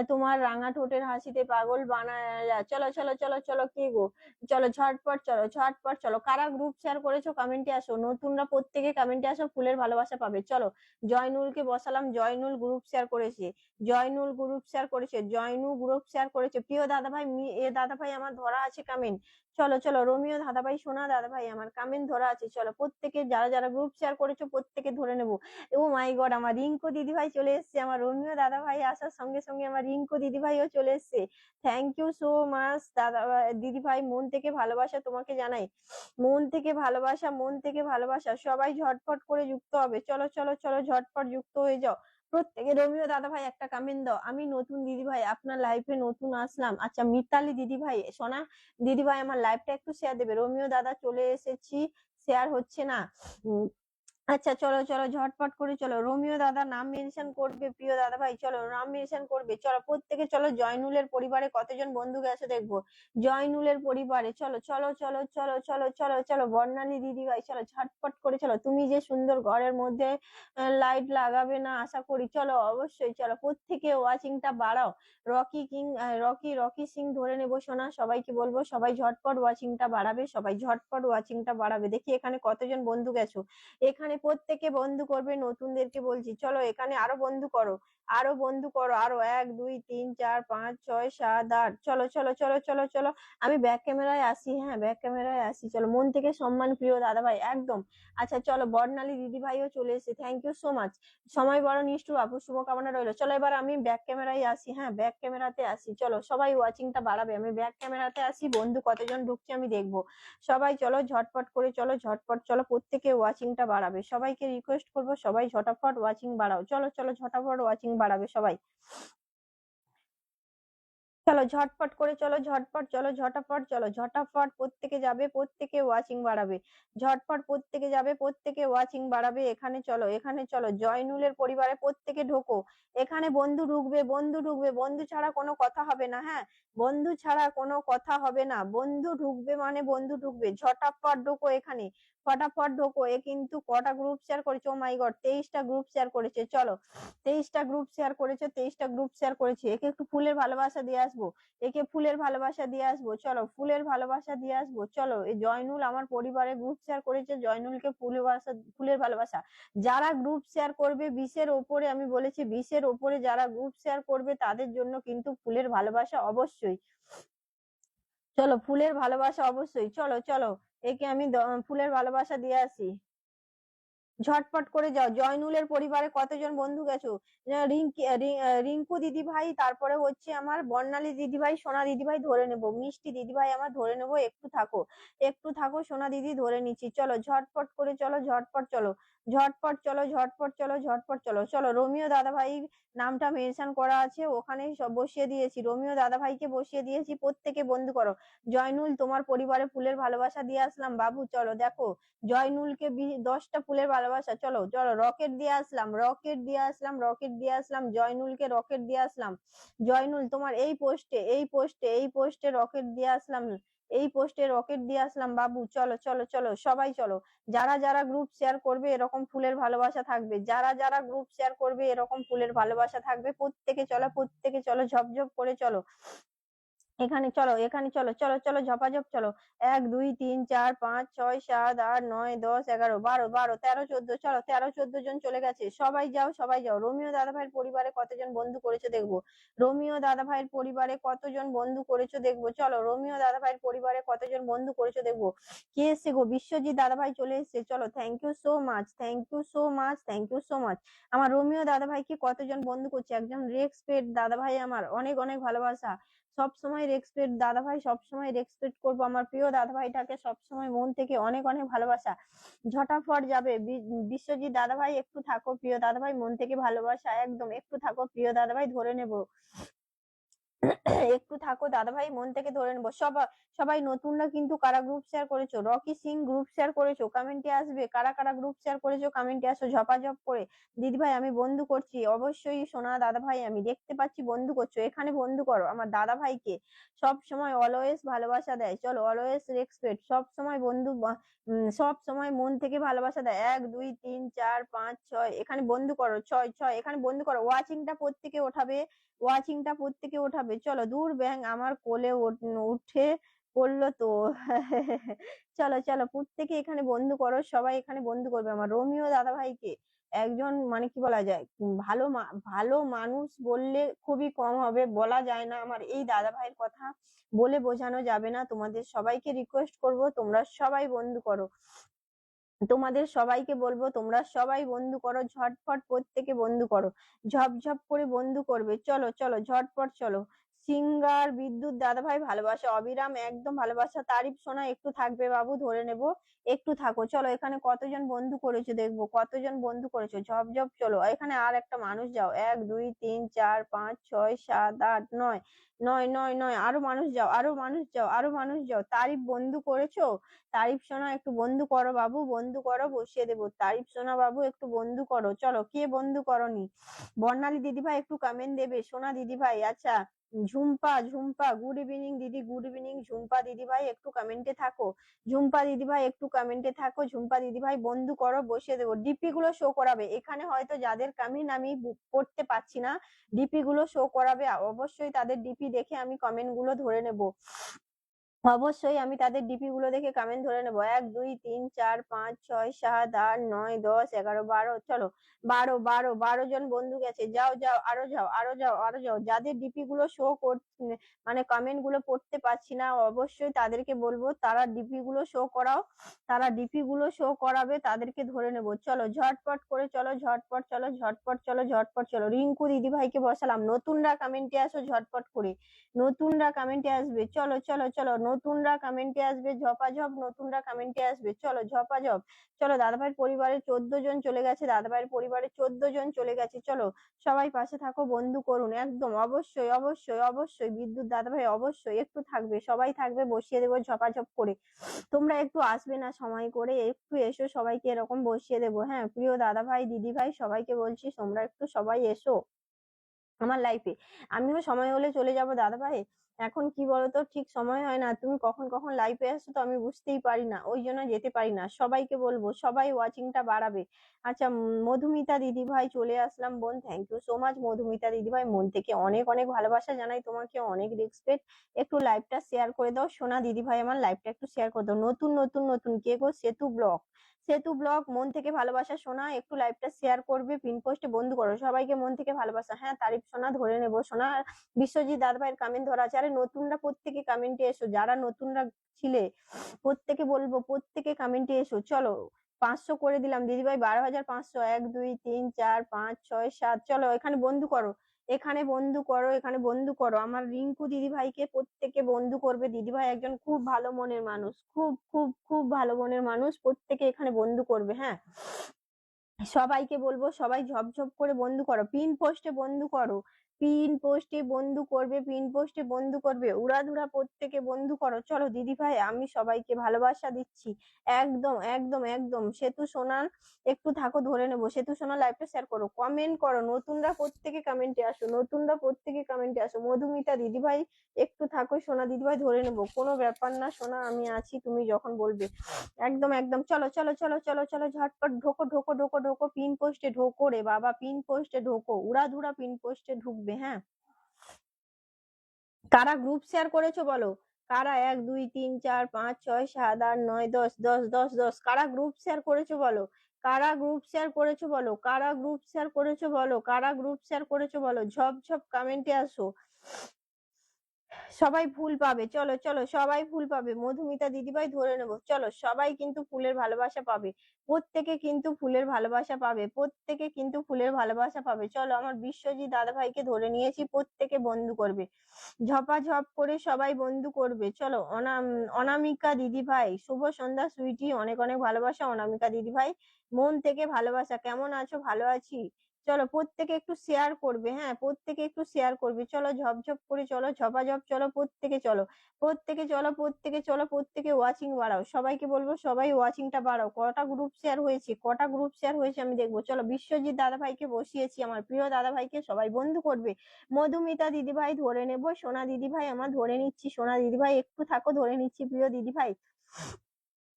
তোমার রাঙা ঠোঁটের হাসিতে পাগল বানায়, চলো চলো চলো চলো, কে গো, চলো ঝটপট চলো ঝটপট চলো। কারা গ্রুপ শেয়ার করেছো কমেন্টে আসো, নতুনরা প্রত্যেকে কমেন্টে আসো, ফুলের ভালোবাসা পাবে। চলো, জয়নুলকে বসালাম, জয়নুল গ্রুপ শেয়ার করেছে, জয়নুল গ্রুপ শেয়ার করেছে, জয়নু গ্রুপ শেয়ার করেছে। প্রিয় দাদা ভাই, এ দাদা ভাই আমার ধরা আছে কমেন্ট, চলো চলো। রোমিও দাদা ভাই, সোনা দাদা ভাই, আমার কমেন্ট ধরা আছে, চলো প্রত্যেকে যারা যারা গ্রুপ শেয়ার করেছো প্রত্যেকে ধরে নেবো। ও মাই গড, আমার রিঙ্কু দিদি ভাই চলে এসেছে, আমার রোমিও দাদা ভাই আসার সঙ্গে সঙ্গে আমার রিঙ্কু দিদি ভাইও চলে এসেছে। থ্যাংক ইউ সো মাচ দাদা দিদি ভাই, মন থেকে ভালোবাসা তোমাকে জানাই, মন থেকে ভালোবাসা, মন থেকে ভালোবাসা। সবাই ঝটপট করে যুক্ত হবে, চলো চলো চলো, ঝটপট যুক্ত হয়ে যাও প্রত্যেকে। রোমিও দাদা ভাই একটা কমেন্ট দাও, আমি নতুন দিদি ভাই, আপনার লাইফে নতুন আসলাম। আচ্ছা মিতালি দিদি ভাই, সোনা দিদি ভাই, আমার লাইভটা একটু শেয়ার দেবে। রোমিও দাদা চলে এসেছি, শেয়ার হচ্ছে না। আচ্ছা চলো চলো, ঝটপট করে চলো। রোমিও দাদা নাম মেনশন করবে, প্রিয় দাদা ভাই চলো নাম মেনশন করবে, চলো প্রত্যেকে চলো। জয়নুলের পরিবারে কতজন বন্ধু গেছে দেখবো, জয়নুলের পরিবারে চলো চলো চলো চলো চলো চলো চলো। বর্ণালী দিদি ভাই চলো ঝটপট করে চলো, তুমি যে সুন্দর ঘরের মধ্যে লাইট লাগাবে না আশা করি, চলো অবশ্যই চলো প্রত্যেকে ওয়াচিংটা বাড়াও। Rocky king, Rocky Rocky Singh ধরে নেবো সোনা, সবাইকে বলবো সবাই ঝটপট ওয়াচিংটা বাড়াবে, সবাই ঝটপট ওয়াচিংটা বাড়াবে। দেখি এখানে কতজন বন্ধু গেছো, এখানে প্রত্যেকে বন্ধু করবে, নতুনদেরকে বলছি চলো এখানে আরো বন্ধু করো, আরো বন্ধু করো, আরো 1 2 3 4 5 6 7 8, চলো চলো চলো চলো চলো। আমি ব্যাক ক্যামেরায় আসি, হ্যাঁ ব্যাক ক্যামেরায় আসি, চলো মন থেকে সম্মান প্রিয় দাদা ভাই, একদম। আচ্ছা চলো, বর্ণালী দিদি ভাইও চলে এসেছে, থ্যাংক ইউ সো মাচ। সময় বড় নিষ্ঠুর, আপু শুভকামনা রইলো। চলো এবার আমি ব্যাক ক্যামেরায় আসি, হ্যাঁ ব্যাক ক্যামেরাতে আসি, চলো সবাই ওয়াচিংটা বাড়াবে, আমি ব্যাক ক্যামেরাতে আসি, বন্ধু কতজন ঢুকছে আমি দেখবো। সবাই চলো ঝটপট করে চলো, ঝটপট চলো প্রত্যেকে ওয়াচিংটা বাড়াবে, সবাইকে রিকোয়েস্ট করবো সবাই ঝটাফট ওয়াচিং বাড়াও, চলো চলো ঝটাফট ওয়াচিং বাড়াবে সবাই। চলো ঝটপট করে চলো, ঝটপট চলো, ঝটাফট চলো, ঝটাফট প্রত্যেকে যাবে, প্রত্যেকে ওয়াচিং বাড়াবে, ঝটপট প্রত্যেকে যাবে, প্রত্যেকে ওয়াচিং বাড়াবে। এখানে চলো, এখানে চলো, জয়নুলের পরিবারে প্রত্যেকে ঢোকো, এখানে বন্ধু ঢুকবে, বন্ধু ঢুকবে, বন্ধু ছাড়া কোনো কথা হবে না, হ্যাঁ বন্ধু ছাড়া কোনো কথা হবে না, বন্ধু ঢুকবে মানে বন্ধু ঢুকবে, ঝটাফট ঢোকো এখানে ফটাফট ঢোকো। এ কিন্তু কটা গ্রুপ শেয়ার করেছে, ও মাই গড 23টা গ্রুপ শেয়ার করেছে। চলো 23টা গ্রুপ শেয়ার করেছে, 23টা গ্রুপ শেয়ার করেছে। একে একটু ফুলের ভালোবাসা দিয়ে আসবো, একে ফুলের ভালোবাসা দিয়ে আসবো। চলো ফুলের ভালোবাসা দিয়ে আসবো। চলো এই জয়নুল আমার পরিবারে গ্রুপ শেয়ার করেছে, জয়নুলকে ফুলের ভালোবাসা। যারা গ্রুপ শেয়ার করবে 20-এর ওপরে, আমি বলেছি 20-এর ওপরে যারা গ্রুপ শেয়ার করবে তাদের জন্য কিন্তু ফুলের ভালোবাসা অবশ্যই। চলো ফুলের ভালোবাসা অবশ্যই। চলো চলো একে আমি ফুলের ভালোবাসা দিয়ে আসি। ঝটপট করে যাও। জয়নুলের পরিবারে কতজন বন্ধু গেছো? রিঙ্কু দিদি ভাই, তারপরে হচ্ছে আমার বর্ণালী দিদি ভাই, সোনা দিদি ভাই ধরে নেবো, মিষ্টি দিদি ভাই আমার ধরে নেবো। একটু থাকো, একটু থাকো, সোনা দিদি ধরে নিচ্ছি। চলো ঝটপট করে চলো, ঝটপট চলো, ঝটপট চলো, ঝটপট চলো, ঝটপট চলো। চলো রোমিও দাদা ভাই নামটা মেনশন করা আছে ওখানে, সব বসিয়ে দিয়েছি, রোমিও দাদা ভাইকে বসিয়ে দিয়েছি। প্রত্যেকে বন্ধু করো। জয়নুল তোমার পরিবারে ফুলের ভালোবাসা দিয়ে আসলাম বাবু। চলো দেখো জয়নুলকে 10টা ফুলের ভালোবাসা। চলো চলো রকেট দিয়ে আসলাম, রকেট দিয়ে আসলাম, রকেট দিয়ে আসলাম, জয়নুলকে রকেট দিয়ে আসলাম। জয়নুল তোমার এই পোস্টে, এই পোস্টে, এই পোস্টে রকেট দিয়ে আসলাম, এই পোস্টে রকেট দিয়ে আসলাম বাবু। চলো চলো চলো সবাই চলো। যারা যারা গ্রুপ শেয়ার করবে এরকম ফুলের ভালোবাসা থাকবে, যারা যারা গ্রুপ শেয়ার করবে এরকম ফুলের ভালোবাসা থাকবে। প্রত্যেকে চলো, প্রত্যেকে চলো, ঝপঝপ করে চলো। এখানে চলো, এখানে চলো, চলো চলো ঝপাঝপ চলো। 1 2 3 4 5 6 7 8 9 10 11 12 12 13 14। চলো 13 14 জন চলে গেছে। সবাই যাও, সবাই যাও। রোমিও দাদা ভাইয়ের পরিবারে কতজন বন্ধু করেছো দেখবো, রোমিও দাদা ভাইয়ের পরিবারে কতজন বন্ধু করেছো দেখবো। চলো রোমিও দাদা ভাইয়ের পরিবারে কতজন বন্ধু করেছো দেখবো। কে এসছে গো? বিশ্বজিৎ দাদা ভাই চলে এসছে। চলো thank you so much, thank you so much, thank you so much. আমার রোমিও দাদা ভাইকে কতজন বন্ধু করছে? একজন রেসপেক্ট দাদা ভাই, আমার অনেক অনেক ভালোবাসা। সবসময় রেসপেক্ট দাদা ভাই, সবসময় রেসপেক্ট করবো। আমার প্রিয় দাদা ভাইটাকে সবসময় মন থেকে অনেক অনেক ভালোবাসা। ঝটাফট যাবে। বিশ্বজিৎ দাদা ভাই একটু থাকো, প্রিয় দাদা ভাই মন থেকে ভালোবাসা, একদম একটু থাকো প্রিয় দাদা ভাই, ধরে নেবো। একটু থাকো দাদা ভাই মন থেকে ধরে নেবো। সবাই সবাই নতুনরা কিন্তু কারা গ্রুপ শেয়ার করেছো? রকি সিং গ্রুপ শেয়ার করেছো, কমেন্টে আসবে। কারা কারা গ্রুপ শেয়ার করেছো কমেন্টে আসো ঝপাঝপ করে। দিদি ভাই আমি বন্ধু করছি অবশ্যই। সোনা দাদা ভাই আমি দেখতে পাচ্ছি বন্ধু করছো, এখানে বন্ধু করো আমার দাদা ভাইকে। সব সময় অলওয়েজ ভালোবাসা দেয়। চলো অলওয়েজ রেসপেক্ট, সব সময় বন্ধু, সব সময় মন থেকে ভালোবাসা দেয়। 1 2 3 4 5 6 এখানে বন্ধু করো, 6 6 এখানে বন্ধু করো। ওয়াচিংটা প্রত্যেকে ওঠাবে, ওয়াচিংটা প্রত্যেকে ওঠাবে। চলো দূর ব্যাং আমার কোলে উঠে পড়লো তো। চলো চলো প্রত্যেকে এখানে বন্ধু করো, সবাই এখানে বন্ধু করবে আমার রোমিও দাদা ভাইকে। একজন মানে কি বলা যায়, ভালো মানুষ বললে খুবই কম হবে, বলা যায় না আমার এই দাদা ভাইয়ের কথা, বলে বোঝানো যাবে না। তোমাদের সবাইকে রিকোয়েস্ট করব তোমরা সবাই বন্ধু করো, তোমাদের সবাইকে বলবো তোমরা সবাই বন্ধু করো। ঝটপট প্রত্যেকে বন্ধু করো, ঝপঝপ করে বন্ধু করবে। চলো চলো ঝটপট চলো। সিঙ্গার বিদ্যুৎ দাদা ভাই ভালোবাসা অবিরাম, একদম ভালোবাসা। তারিফ শোনা একটু থাকবে বাবু, ধরে নেব। একটু থাকো। চলো এখানে কতজন বন্ধু করেছো দেখবো, কতজন বন্ধু করেছো। ঝপঝপ চলো। এখানে আর একটা মানুষ যাও। 1 2 3 4 5 6 7 8 9 9 9 9 আরো মানুষ যাও, আরো মানুষ যাও, আরো মানুষ যাও। তারিফ বন্ধু করেছো? তারিফ সোনা একটু বন্ধু করো বাবু, বন্ধু করো, বসিয়ে দেবো। তারিফ সোনা বাবু একটু বন্ধু করো। চলো কে বন্ধু করনি? বর্ণালী দিদি ভাই একটু কমেন্ট দেবে। সোনা দিদি ভাই, আচ্ছা। ঝুম্পা, ঝুম্পা গুড ইভিনিং দিদি, গুড ইভিনিং। ঝুম্পা দিদি ভাই একটু কমেন্টে থাকো, ঝুম্পা দিদি ভাই একটু কমেন্টে থাকো। ঝুম্পা দিদি ভাই বন্ধু করো, বসিয়ে দেবো। ডিপি গুলো শো করাবে এখানে, হয়তো যাদের কমেন্ট আমি পড়তে পারছি না, ডিপি গুলো শো করাবে অবশ্যই। তাদের ডিপি দেখে আমি কমেন্ট গুলো ধরে নেবো, অবশ্যই আমি তাদের ডিপি গুলো দেখে কমেন্ট ধরে নেবো। 1 2 3 4 5 6 7 8 9 10 11 12। চলো 12 জন বন্ধু গেছে। যাও যাও, আরো যাও, আরো যাও, আরো যাও। যাদের ডিপি গুলো শো করছে, মানে কমেন্ট গুলো পড়তে পারছি না, অবশ্যই তাদেরকে বলবো তারা ডিপি গুলো শো করাও, তারা ডিপি গুলো শো করাবে, তাদেরকে ধরে নেবো। চলো ঝটপট করে চলো, ঝটপট চলো, ঝটপট চলো, ঝটপট চলো। রিঙ্কু দিদি ভাইকে বসালাম, নতুনরা কমেন্টে আসো ঝটপট করে, নতুনরা কমেন্টে আসবে। চলো চলো চলো নতুনরা কমেন্টে আসবে, ঝপাঝপ নতুনরা কমেন্টে আসবে। চলো ঝপাঝপ চলো। দাদাভাইয়ের পরিবারে 14 জন চলে গেছে, দাদাভাইয়ের পরিবারে 14 জন চলে গেছে। চলো সবাই পাশে থাকো, বন্ধু করুন একদম, অবশ্যই অবশ্যই অবশ্যই। বিদ্যুৎ দাদাভাই অবশ্যই একটু থাকবে, সবাই থাকবে, বসিয়ে দেবো ঝপাঝপ করে। তোমরা একটু আসবে না সময় করে, একটু এসো, সবাইকে এরকম বসিয়ে দেবো। হ্যাঁ প্রিয় দাদা ভাই দিদি ভাই সবাইকে বলছি তোমরা একটু সবাই এসো। আমার লাইফে। আমিও সময় হলে চলে যাব দাদা ভাই। এখন কি বলতো, ঠিক সময় হয় না। তুমি কখন কখন লাইভে আসছো তো আমি বুঝতেই পারি না, ওই জন্য যেতে পারি না। সবাইকে বলবো সবাই ওয়াচিংটা বাড়াবে। আচ্ছা, মধুমিতা দিদি ভাই চলে আসলাম বোন, thank you so much Madhumita দিদি ভাই, মন থেকে অনেক অনেক ভালোবাসা জানাই তোমাকে, অনেক রেসপেক্ট। একটু লাইভটা শেয়ার করে দাও সোনা দিদি ভাই, আমার লাইভটা একটু শেয়ার করে দাও। নতুন নতুন নতুন কে গো? সেতু ব্লগ, সেতু ব্লগ, মন থেকে ভালোবাসা সোনা, একটু লাইভটা শেয়ার করবে, পিন পোস্টে বন্ধু করো। সবাইকে মন থেকে ভালোবাসা। হ্যাঁ তারিফ সোনা, ধরে নেবো সোনা। বিশ্বজিৎ দাদা ভাইয়ের কমেন্ট ধরা আছে। আরে নতুনরা প্রত্যেকে কমেন্টে এসো, যারা নতুনরা ছিলে প্রত্যেকে বলবো, প্রত্যেকে কমেন্টে এসো। চলো 500 করে দিলাম দিদিভাই, 12,500, 1 2 3 4 5 6 7। চলো এখানে বন্ধু করো, এখানে বন্ধু করো, এখানে বন্ধু করো। আমার রিঙ্কু দিদি ভাইকে প্রত্যেকে বন্ধু করবে। দিদি ভাই একজন খুব ভালো মনের মানুষ, খুব খুব খুব ভালো মনের মানুষ। প্রত্যেকে এখানে বন্ধু করবে। হ্যাঁ সবাইকে বলবো সবাই ঝপঝপ করে বন্ধু করো, পিন পোস্টে বন্ধু করো, পিন পোস্টে বন্ধু করবে, পিন পোস্টে বন্ধু করবে, উড়াধুরা প্রত্যেকে বন্ধু করো। চলো দিদি ভাই আমি সবাইকে ভালোবাসা দিচ্ছি। একদম একদম একদম। সেতু সোনার একটু থাকো, ধরে নেবো। সেতু সোনা লাইভটা শেয়ার করো, কমেন্ট করো। নতুনরা প্রত্যেকে কমেন্টে আসো, নতুনরা প্রত্যেকে কমেন্টে আসো। মধুমিতা দিদি ভাই একটু থাকো সোনা দিদি ভাই, ধরে নেবো, কোনো ব্যাপার না সোনা, আমি আছি তুমি যখন বলবে। একদম একদম। চলো চলো চলো চলো চলো, ঝটপট ঢোকো ঢোকো ঢোকো ঢোকো, পিন পোস্টে ঢোকো রে বাবা, পিন পোস্টে ঢোকো, উড়াধুরা পিন পোস্টে ঢুকবে। হ্যাঁ কারা গ্রুপ শেয়ার করেছো বলো, কারা 1 2 3 4 5 6 7 8 9 10 10 10 10, কারা গ্রুপ শেয়ার করেছো বলো, কারা গ্রুপ শেয়ার করেছো বলো, কারা গ্রুপ শেয়ার করেছো বলো, কারা গ্রুপ শেয়ার করেছো বলো, ঝপ ঝপ কমেন্টে আসো। সবাই ফুল পাবে, চলো চলো সবাই ফুল পাবে। মধুমিতা দিদিভাই ধরে নেবো, চলো সবাই কিন্তু ফুলের ভালোবাসা পাবে, প্রত্যেকে কিন্তু ফুলের ভালোবাসা পাবে, প্রত্যেকে কিন্তু ফুলের ভালোবাসা পাবে। চলো আমার বিশ্বজিৎ দাদা ভাইকে ধরে নিয়েছি, প্রত্যেকে বন্ধু করবে, ঝপাঝপ করে সবাই বন্ধু করবে। চলো অনামিকা দিদি ভাই শুভ সন্ধ্যা সুইটি, অনেক অনেক ভালোবাসা অনামিকা দিদি ভাই, মন থেকে ভালোবাসা। কেমন আছো? ভালো আছি। চলো প্রত্যেকে একটু শেয়ার করবে। হ্যাঁ প্রত্যেকে একটু শেয়ার করবে। চলো ঝপঝপ করে চলো, ঝপাঝপ চলো, প্রত্যেকে চলো, প্রত্যেকে চলো, প্রত্যেকে চলো, প্রত্যেকে ওয়াচিং বাড়াও। সবাইকে বলবো সবাই ওয়াচিংটা বাড়াও। কটা গ্রুপ শেয়ার হয়েছে, কটা গ্রুপ শেয়ার হয়েছে আমি দেখবো। চলো বিশ্বজিৎ দাদা ভাইকে বসিয়েছি, আমার প্রিয় দাদা ভাইকে সবাই বন্ধু করবে। মধুমিতা দিদি ভাই ধরে নেবো, সোনা দিদি ভাই আমার ধরে নিচ্ছি, সোনা দিদি ভাই একটু থাকো, ধরে নিচ্ছি প্রিয় দিদি ভাই।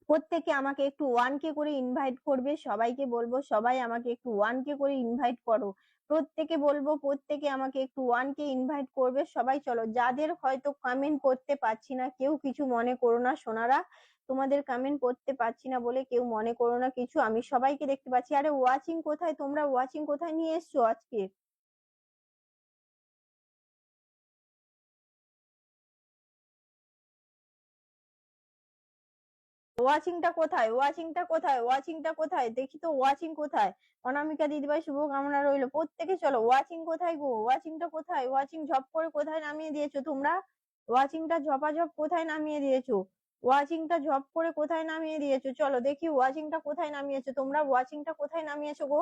প্রত্যেকে আমাকে একটু 1K করে ইনভাইট করবে, সবাইকে বলবো সবাই আমাকে একটু 1K করে ইনভাইট করো। প্রত্যেকে বলবো প্রত্যেকে আমাকে একটু 1K ইনভাইট করবে সবাই। চলো যাদের হয়তো কমেন্ট করতে পারছি না, কেউ কিছু মনে করো না সোনারা, তোমাদের কমেন্ট করতে পারছি না বলে কেউ মনে করো না কিছু, আমি সবাইকে দেখতে পাচ্ছি। আরে ওয়াচিং কোথায় তোমরা, ওয়াচিং কোথায় নিয়ে এসছো আজকে? ওয়াচিংটা কোথায়, ওয়াচিংটা কোথায়, ওয়াচিংটা কোথায় দেখি তো, ওয়াচিং কোথায়? অনামিকা দিদিভাই শুভকামনা রইলো। প্রত্যেকে চলো, ওয়াচিং কোথায় গো, ওয়াচিংটা কোথায়? ওয়াচিং ঝপ করে কোথায় নামিয়ে দিয়েছো তোমরা? ওয়াচিংটা ঝপাঝপ কোথায় নামিয়ে দিয়েছো? ওয়াচিংটা ঝপ করে কোথায় নামিয়ে দিয়েছো? চলো দেখি ওয়াচিংটা কোথায় নামিয়েছো তোমরা, ওয়াচিংটা কোথায় নামিয়েছো গো?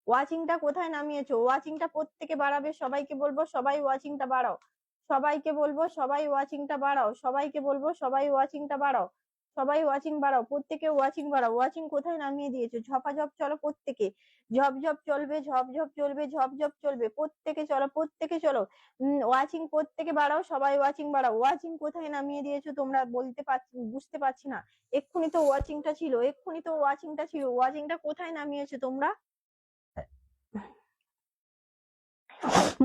ওয়াচিংটা কোথায় নামিয়েছো? ওয়াচিংটা প্রত্যেকে বাড়াবে, সবাইকে বলবো সবাই ওয়াচিংটা বাড়াও, সবাইকে বলবো সবাই ওয়াচিংটা বাড়াও, সবাইকে বলবো সবাই ওয়াচিংটা বাড়াও, সবাই ওয়াচিং বাড়াও, প্রত্যেকে ওয়াচিং বাড়াও। ওয়াচিং কোথায় নামিয়ে দিয়েছো? ঝপাঝপ চলো প্রত্যেকে, ঝপঝপ চলবে, ঝপঝপ চলবে, ঝপঝপ চলবে, প্রত্যেকে চলো, প্রত্যেকে চলো। ওয়াচিং প্রত্যেকে বাড়াও, সবাই ওয়াচিং বাড়াও। ওয়াচিং কোথায় নামিয়ে দিয়েছো তোমরা বলতে পারছি, বুঝতে পারছি না। এক্ষুনি তো ওয়াচিংটা ছিল, এক্ষুনি তো ওয়াচিংটা ছিল, ওয়াচিংটা কোথায় নামিয়েছো তোমরা?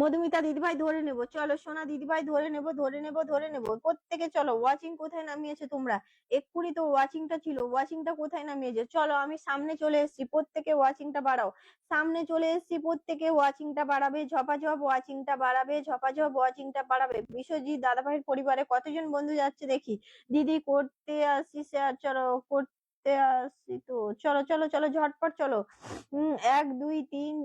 মধুমিতা দিদিভাই ধরে নেবো, চলো সোনা দিদিভাই ধরে নেবো, ধরে নেবো, ধরে নেবো। প্রত্যেকে চলো, ওয়াচিং কোথায় নামিয়েছো তোমরা? এক্ষুনি তো ওয়াচিংটা ছিল, ওয়াচিংটা কোথায় নামিয়েছো? চলো আমি সামনে চলে এসেছি, প্রত্যেকে ওয়াচিংটা বাড়াও। সামনে চলে এসেছি, প্রত্যেকে ওয়াচিংটা বাড়াবে, ঝপাঝপ ওয়াচিংটা বাড়াবে, ঝপাঝপ ওয়াচিংটা বাড়াবে। বিশ্বজিৎ দাদাভাইয়ের পরিবারে কতজন বন্ধু যাচ্ছে দেখি। দিদি করতে আসি শেয়ার, চলো করতে আসি তো, চলো চলো চলো ঝটপট চলো। 1 2 3,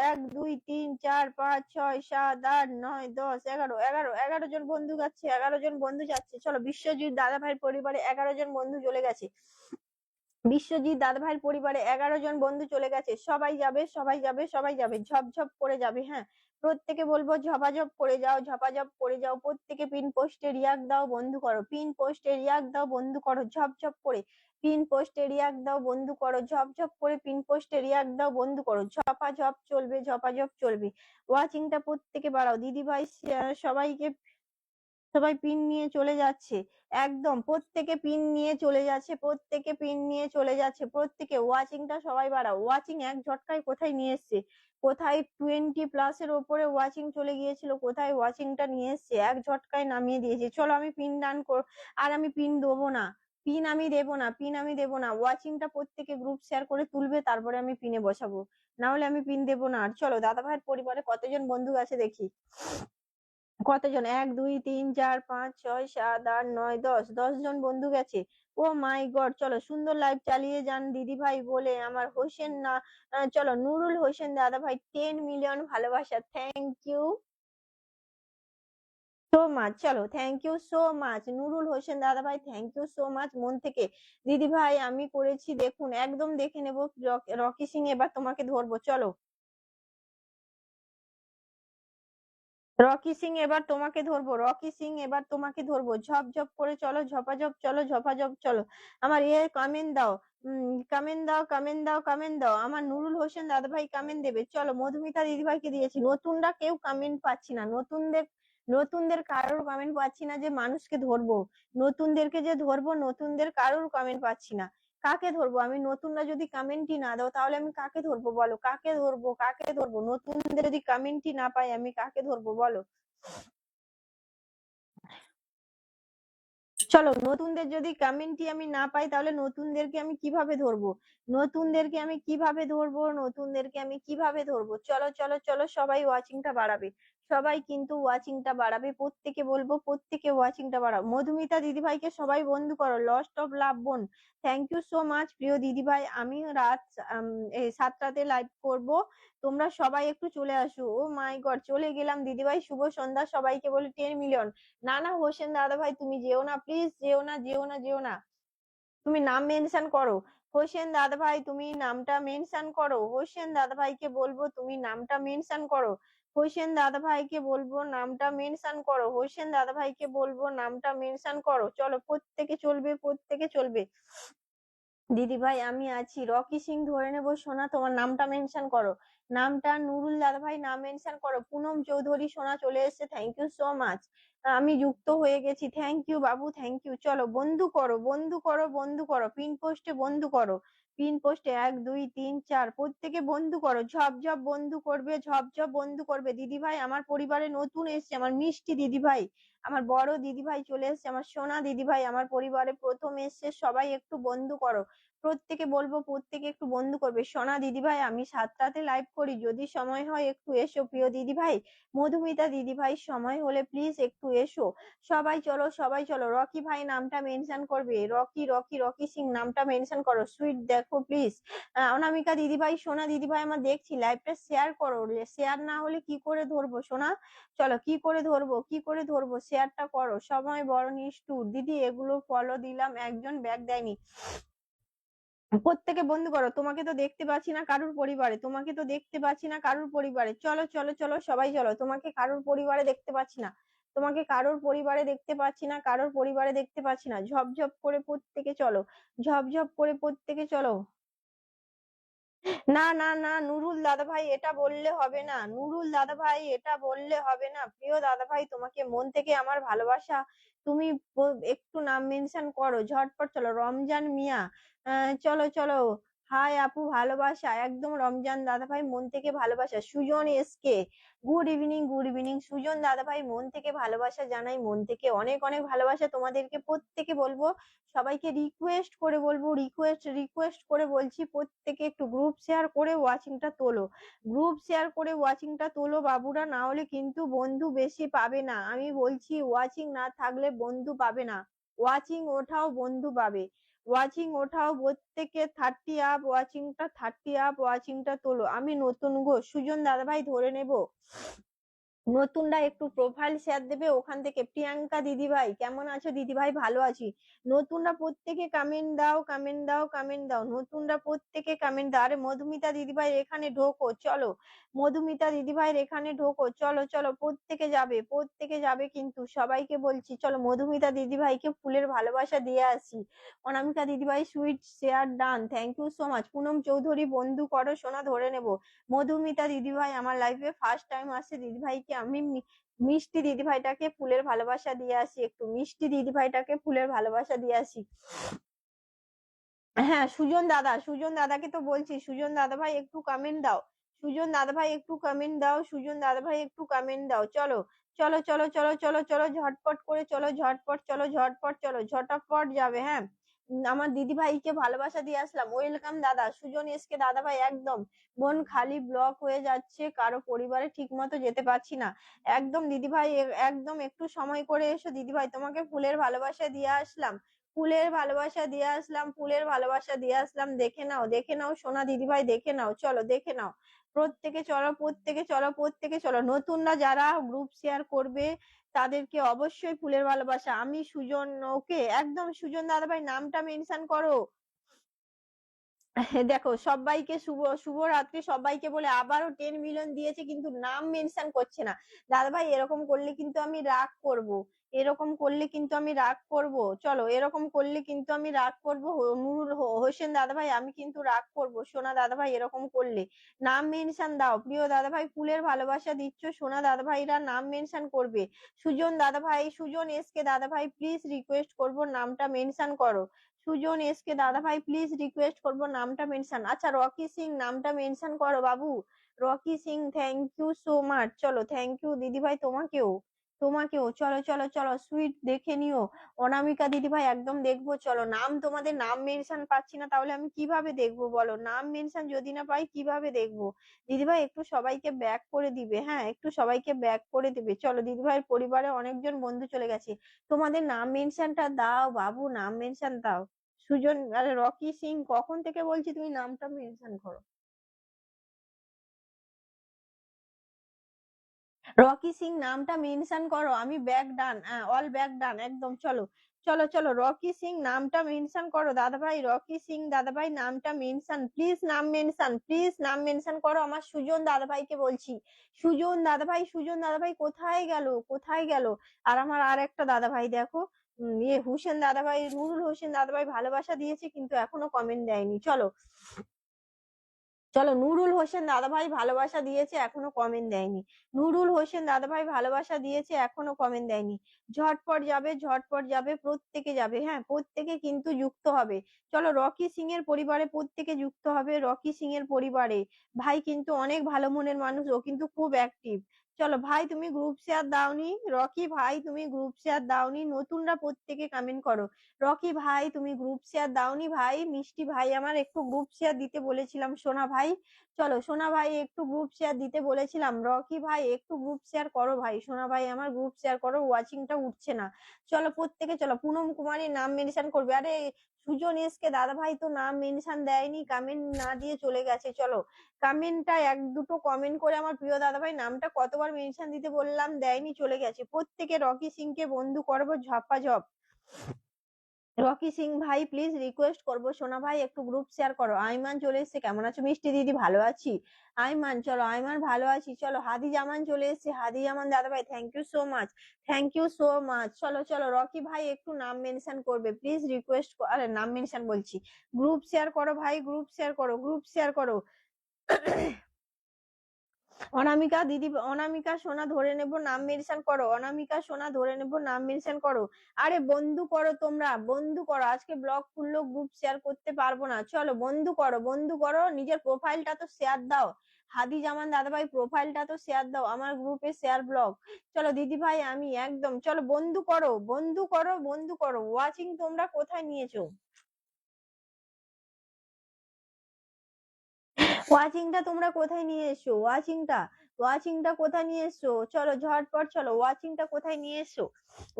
1 2 3 4 5 6 7 8 9 10 11, 11 জন বন্ধু যাচ্ছে, 11 জন বন্ধু যাচ্ছে। চলো বিশ্বজিৎ দাদা ভাইয়ের পরিবারে 11 জন বন্ধু চলে গেছে, বিশ্বজিৎ দাদা ভাইয়ের পরিবারে 11 জন বন্ধু চলে গেছে। সবাই যাবে, সবাই যাবে, সবাই যাবে, ঝপঝপ করে যাবে। হ্যাঁ প্রত্যেকে বলবো ঝপাঝপ করে যাও, ঝপাঝপ করে যাও। প্রত্যেকে পিন পোস্টে রিয়াক্ট দাও, বন্ধু করো, পিন পোস্টে রিয়াক্ট দাও, বন্ধু করো, ঝপঝপ করে পিন পোস্টে রিয়াক্ট দাও, বন্ধু করো, ঝপ করে পিন পোস্টে রিয়াক্ট দাও, বন্ধু করো, ঝপাঝপ চলবে, ঝপাঝপ চলবে। ওয়াচিংটা প্রত্যেকে বাড়াও দিদি ভাই, সবাইকে, সবাই পিন নিয়ে চলে যাচ্ছে, একদম প্রত্যেকে পিন নিয়ে চলে যাচ্ছে, প্রত্যেকে পিন নিয়ে চলে যাচ্ছে, প্রত্যেকে ওয়াচিংটা সবাই বাড়াও। ওয়াচিং এক ঝটকায় কোথায় নিয়ে এসছে, কোথায় 20+ ওপরে ওয়াচিং চলে গিয়েছিল, কোথায় ওয়াচিংটা নিয়ে এসছে, এক ঝটকায় নামিয়ে দিয়েছে। চলো আমি পিন ডান কর, আর আমি পিন দেবো না, পিন আমি দেবো না, পিন আমি দেবো না। ওয়াচিংটা প্রত্যেকে গ্রুপ শেয়ার করে তুলবে, তারপরে আমি পিনে বসাবো, না হলে আমি পিন দেবো না। আর চলো দাদা ভাইয়ের পরিবারে কতজন বন্ধু আছে দেখি, কতজন, 1 2 3 4 5 6 7 8 9 10, 10 জন বন্ধু গেছে। ও মাই গড, চলো সুন্দর লাইভ চালিয়ে যান দিদি ভাই বলে আমার হোসেন না, চলো নুরুল হোসেন দাদা ভাই 10 মিলিয়ন ভালোবাসা, থ্যাংক ইউ সো মাচ। চলো thank you so much Nurul Hossain দাদা ভাই, থ্যাংক ইউ সো মাচ মন থেকে। দিদি ভাই আমি করেছি দেখুন, একদম দেখে নেবো। রকি সিং এবার তোমাকে ধরবো, চলো রকি সিং এবার তোমাকে ধরবো, রকি সিং এবার তোমাকে ধরবো, ঝপ করে চলো, ঝপাঝপ চলো, ঝপাঝপ চলো। আমার কমেন্ট দাও, কমেন্ট দাও, কমেন্ট দাও, কমেন্ট দাও। আমার নুরুল হোসেন দাদা ভাই কমেন্ট দেবে, চলো মধুমিতা দিদি ভাইকে দিয়েছি। নতুনরা কেউ কমেন্ট পাচ্ছি না, নতুনদের কারোর কমেন্ট পাচ্ছি না যে মানুষকে ধরবো, নতুনদেরকে যে ধরবো, নতুনদের কারোর কমেন্ট পাচ্ছি না। কাকে ধরবো আমি, নতুনরা যদি কমেন্টই না দাও তাহলে আমি কাকে ধরবো বলো, কাকে ধরবো, কাকে ধরবো? নতুনদের যদি কমেন্টই না পাই আমি কাকে ধরবো বলো? চলো নতুনদের যদি কমেন্টই আমি না পাই তাহলে নতুনদেরকে আমি কিভাবে ধরবো, নতুনদেরকে আমি কিভাবে ধরবো, নতুনদেরকে আমি কিভাবে ধরবো? চলো চলো চলো, সবাই ওয়াচিংটা বাড়াবে, সবাই কিন্তু ওয়াচিংটা বাড়াবে, প্রত্যেকে বলবো প্রত্যেকে ওয়াচিংটা বাড়াও। মধুমিতা দিদিভাইকে সবাই বন্ধু করো, লস্ট অফ লাভ বোন, থ্যাংক ইউ সো মাচ প্রিয় দিদিভাই। আমি রাত 7টাতে লাইভ করব, তোমরা সবাই একটু চলে আসো। ও মাই গড, চলে গেলাম দিদিভাই, শুভ সন্ধ্যা সবাইকে বলি 10 মিলিয়ন। না না হোসেন দাদা ভাই তুমি যেও না, প্লিজ যেও না, যেও না, যেও না। তুমি নাম মেনশন করো, হোসেন দাদা ভাই তুমি নামটা মেনশন করো, হোসেন দাদা ভাইকে বলবো তুমি নামটা মেনশন করো, হোসেন দাদা ভাইকে বলবো নামটা মেনশন করো, হোসেন দাদা ভাইকে বলবো নামটা মেনশন করো। চলো প্রত্যেকে চলবে, প্রত্যেকে চলবে। দিদি ভাই আমি আছি, রকি সিং ধরে নেবো, সোনা তোমার নামটা মেনশন করো, নামটা নুরুল দাদা ভাই নাম মেনশন করো। পুনম চৌধুরী সোনা চলে এসেছে, থ্যাংক ইউ সো মাচ, আমি যুক্ত হয়ে গেছি, thank you Babu, thank you. চলো বন্ধু করো, বন্ধু করো, বন্ধু করো, পিন পোস্টে বন্ধু করো, পিন পোস্টে 1 2 3 4 প্রত্যেকে বন্ধু করো, ঝপ বন্ধু করবে, ঝপ বন্ধু করবে। দিদি ভাই আমার পরিবারে নতুন এসছে, আমার মিষ্টি দিদি ভাই, আমার বড় দিদি ভাই চলে এসছে, আমার সোনা দিদি ভাই আমার পরিবারে প্রথম এসছে, সবাই একটু বন্ধু করো, প্রত্যেকে বলবো প্রত্যেকে একটু বন্ধু করবে। সোনা দিদি ভাই আমি 7টাতে লাইভ করি, যদি সময় হয় একটু এসো প্রিয় দিদি ভাই। মধুমিতা দিদি ভাই সময় হলে প্লিজ একটু এসো। সবাই চলো, সবাই চলো, রকি ভাই নামটা মেনশন করবে, রকি সিং নামটা মেনশন করো। সুইট দেখো প্লিজ, অনামিকা দিদি ভাই, সোনা দিদি ভাই আমার দেখছি, লাইভটা শেয়ার করো, শেয়ার না হলে কি করে ধরবো সোনা? চলো কি করে ধরবো, কি করে ধরবো, শেয়ারটা করো। সময় বড় নিষ্ঠুর দিদি, এগুলো ফলো দিলাম একজন ব্যাগ দেয়নি। প্রত্যেকে বন্ধু করো, তোমাকে তো দেখতে পাচ্ছি না কারুর পরিবারে, তোমাকে তো দেখতে পাচ্ছি না কারুর পরিবারে। চলো চলো চলো সবাই চলো, তোমাকে কারুর পরিবারে দেখতে পাচ্ছি না, তোমাকে কারোর পরিবারে দেখতে পাচ্ছি না, কারোর পরিবারে দেখতে পাচ্ছি না। ঝপ করে প্রত্যেকে চলো, ঝপ করে প্রত্যেকে চলো। না না না নুরুল দাদা ভাই এটা বললে হবে না, নুরুল দাদা ভাই এটা বললে হবে না। প্রিয় দাদা ভাই তোমাকে মন থেকে আমার ভালোবাসা, তুমি একটু নাম মেনশন করো, ঝটপট চলো। রমজান মিয়া, চলো চলো, হাই আপু ভালোবাসা, একদম রমজান দাদা ভাই মন থেকে ভালোবাসা। Sujan S K, good evening, good evening Sujan দাদা ভাই, মন থেকে ভালোবাসা জানাই, মন থেকে অনেক অনেক ভালোবাসা তোমাদেরকে। প্রত্যেকে বলবো, সবাইকে রিকোয়েস্ট করে বলবো, রিকোয়েস্ট করে বলছি, প্রত্যেকে একটু গ্রুপ শেয়ার করে ওয়াচিংটা তোলো, গ্রুপ শেয়ার করে ওয়াচিংটা তোলো বাবুরা, না হলে কিন্তু বন্ধু বেশি পাবে না। আমি বলছি ওয়াচিং না থাকলে বন্ধু পাবে না, ওয়াচিং ওঠাও বন্ধু পাবে, ওয়াচিং ওঠাও প্রত্যেকে 30 আপ ওয়াচিংটা, 30 আপ ওয়াচিংটা তোলো। আমি নতুন গো সুজন দাদা ভাই ধরে নেবো, নতুনরা একটু প্রোফাইল শেয়ার দেবে ওখান থেকে। প্রিয়াঙ্কা দিদি ভাই কেমন আছো? দিদি ভাই ভালো আছি। নতুনরা প্রত্যেকে কমেন্ট দাও, কমেন্ট দাও, কমেন্ট দাও। নতুনরা প্রত্যেকে কমেন্ট দাও। আরে মধুমিতা দিদি ভাই এখানে ঢোকো, চলো। মধুমিতা দিদি ভাই এখানে ঢোকো, চলো চলো, প্রত্যেকে যাবে, প্রত্যেকে যাবে কিন্তু, সবাইকে বলছি চলো। মধুমিতা দিদি ভাইকে ফুলের ভালোবাসা দিয়ে আসি। অনামিকা দিদি ভাই sweet share done, thank you so much. Poonam Chowdhury বন্ধু করো সোনা, ধরে নেবো। মধুমিতা দিদিভাই আমার লাইফে ফার্স্ট টাইম আসছে। দিদিভাইকে আমি মিষ্টি দিদিভাইটাকে ফুলের ভালোবাসা দিয়ে আসি, একটু মিষ্টি দিদিভাইটাকে ফুলের ভালোবাসা দিয়ে আসি। হ্যাঁ সুজন দাদা, সুজন দাদাকে তো বলছি, সুজন দাদা ভাই একটু কমেন্ট দাও। সুজন দাদা ভাই একটু কমেন্ট দাও, সুজন দাদা ভাই একটু কমেন্ট দাও। চলো চলো চলো চলো চলো চলো, ঝটপট করে চলো, ঝটপট চলো, ঝটপট চলো, ঝটাপট যাবে। হ্যাঁ আমার দিদি ভাইকে ভালোবাসা দিয়ে আসলাম। ওয়েলকাম দাদা সুজন এসকে দাদা ভাই। একদম মন খালি ব্লক হয়ে যাচ্ছে, কারো পরিবারে ঠিক মতো যেতে পারছি না। একদম দিদি ভাই একদম একটু সময় করে এসো দিদি ভাই, তোমাকে ফুলের ভালোবাসা দিয়ে আসলাম, ফুলের ভালোবাসা দিয়ে আসলাম, ফুলের ভালোবাসা দিয়ে আসলাম। দেখে নাও, দেখে নাও সোনা দিদি ভাই, দেখে নাও, চলো দেখে নাও। প্রত্যেকে চলো, প্রত্যেকে চলো, প্রত্যেকে চলো। নতুনরা যারা গ্রুপ শেয়ার করবে তাদেরকে অবশ্যই ফুলের ভালোবাসা। আমি সুজন, ওকে একদম সুজন দাদা ভাই নামটা মেনশন করো। দেখো সবাইকে শুভ শুভ রাত্রি সবাইকে বলে আবারও 10 মিলিয়ন দিয়েছে কিন্তু নাম মেনশন করছে না। দাদা ভাই এরকম করলে কিন্তু আমি রাগ করব, এরকম করলে কিন্তু আমি রাগ করব। চলো এরকম করলে কিন্তু আমি রাগ করব। নুরুল হোসেন দাদা ভাই আমি কিন্তু রাগ করব। সোনা দাদা ভাই এরকম করলে নাম মেনশন দাও। প্রিয় দাদা ভাই ফুলের ভালোবাসা দিচ্ছ, সোনা দাদা ভাইরা নাম মেনশন করবে। সুজন দাদা ভাই, সুজন এসকে দাদা ভাই প্লিজ রিকোয়েস্ট করব নামটা মেনশন করো। সুজন এসকে দাদা ভাই প্লিজ রিকোয়েস্ট করবো নামটা মেনশন। আচ্ছা রকি সিং নামটা মেনশন করো বাবু। Rocky Singh thank you so much. চলো থ্যাংক ইউ দিদি ভাই, তোমাকেও, তোমাকেও। চলো চলো চলো সুইট দেখে নিও। অনামিকা দিদি ভাই একদম দেখবো, চলো। নাম তোমাদের নাম মেনশন পাচ্ছি না, তাহলে আমি কিভাবে দেখবো বলো? নাম মেনশন যদি না পাই কিভাবে দেখবো? দিদি ভাই একটু সবাইকে ব্যাক করে দিবে, হ্যাঁ একটু সবাইকে ব্যাক করে দিবে। চলো দিদি ভাইয়ের পরিবারে অনেকজন বন্ধু চলে গেছে, তোমাদের নাম মেনশনটা দাও বাবু, নাম মেনশন দাও। সুজন, আরে রকি সিং কখন থেকে বলছি তুমি নামটা মেনশন করো। রকি সিং নামটা মেনশন করো, আমি ব্যাক ডান, অল ব্যাক ডান একদম। চলো চলো চলো, রকি সিং নামটা মেনশন করো দাদা ভাই। রকি সিং দাদা ভাই নামটা মেনশন, প্লিজ নাম মেনশন, প্লিজ নাম মেনশন করো। আমার সুজন দাদা ভাইকে বলছি, সুজন দাদা ভাই, সুজন দাদা ভাই কোথায় গেল, কোথায় গেল? আর আমার আর একটা দাদা ভাই দেখো, ইয়ে হোসেন দাদা ভাই, নুরুল হোসেন দাদা ভাই ভালোবাসা দিয়েছে কিন্তু এখনো কমেন্ট দেয়নি। চলো চলো, নুরুল হোসেন দাদা ভাই ভালোবাসা দিয়েছে এখনো কমেন্ট দেয়নি। নুরুল হোসেন দাদা ভাই ভালোবাসা দিয়েছে এখনো কমেন্ট দেয়নি। ঝটপট যাবে, ঝটপট যাবে, প্রত্যেকে যাবে। হ্যাঁ প্রত্যেকে কিন্তু যুক্ত হবে। চলো রকি সিং এর পরিবারে প্রত্যেকে যুক্ত হবে। রকি সিং এর পরিবারে ভাই কিন্তু অনেক ভালো মনের মানুষ, ও কিন্তু খুব অ্যাক্টিভ। চলো ভাই তুমি গ্রুপ শেয়ার দাওনি, রকি ভাই তুমি গ্রুপ শেয়ার দাওনি। নতুনরা প্রত্যেকে কমেন্ট করো। রকি ভাই তুমি গ্রুপ শেয়ার দাওনি ভাই। মিষ্টি ভাই আমার একটু গ্রুপ শেয়ার দিতে বলেছিলাম, সোনা ভাই। চলো সোনা ভাই একটু গ্রুপ শেয়ার দিতে বলেছিলাম, রকি ভাই একটু গ্রুপ শেয়ার করো ভাই। সোনা ভাই আমার গ্রুপ শেয়ার করো, ওয়াচিংটা উঠছে না। চলো প্রত্যেকে চলো, পুনম কুমারী নাম মেনশন করবে। আরে সুজন এসকে দাদা ভাই তো নাম মেনশন দেয়নি, কমেন্ট না দিয়ে চলে গেছে। চলো কমেন্টটা এক দুটো কমেন্ট করে, আমার প্রিয় দাদা ভাই নামটা কতবার মেনশন দিতে বললাম, দেয়নি, চলে গেছে। প্রত্যেকে রকি সিং কে বন্ধু করবো ঝপাঝপ। রকি সিং ভাই প্লিজ রিকোয়েস্ট করবো, সোনা ভাই একটু গ্রুপ শেয়ার করো। আইমান চলে এসেছে, কেমন আছো মিষ্টি দিদি? ভালো আছি আইমান, চলো আইমান ভালো আছি। চলো হাদি জামান চলে এসেছে, হাদি জামান দাদা ভাই thank you so much, thank you so much. চলো চলো রকি ভাই একটু নাম মেনশন করবে প্লিজ, রিকোয়েস্ট, আরে নাম মেনশন বলছি, গ্রুপ শেয়ার করো ভাই, গ্রুপ শেয়ার করো, গ্রুপ শেয়ার করো। অনামিকা দিদি, অনামিকা সোনা ধরে নেব, নাম মেনশন করো। অনামিকা সোনা ধরে নেব, নাম মেনশন করো। আরে বন্ধু করো, তোমরা বন্ধু করো। আজকে ব্লগ খুললো গ্রুপ শেয়ার করতে পারবো না, চলো বন্ধু করো, বন্ধু করো। নিজের প্রোফাইলটা তো শেয়ার দাও। হাদি জামান দাদা ভাই প্রোফাইলটা তো শেয়ার দাও, আমার গ্রুপে শেয়ার ব্লগ। চলো দিদি ভাই আমি একদম, চলো বন্ধু করো, বন্ধু করো, বন্ধু করো। ওয়াচিং তোমরা কোথায় নিয়েছো? ওয়াচিংটা তোমরা কোথায় নিয়ে এসো? ওয়াচিংটা, ওয়াচিংটা কোথায় নিয়ে এসছো? চলো ঝটপট চলো, ওয়াচিংটা কোথায় নিয়ে এসছো?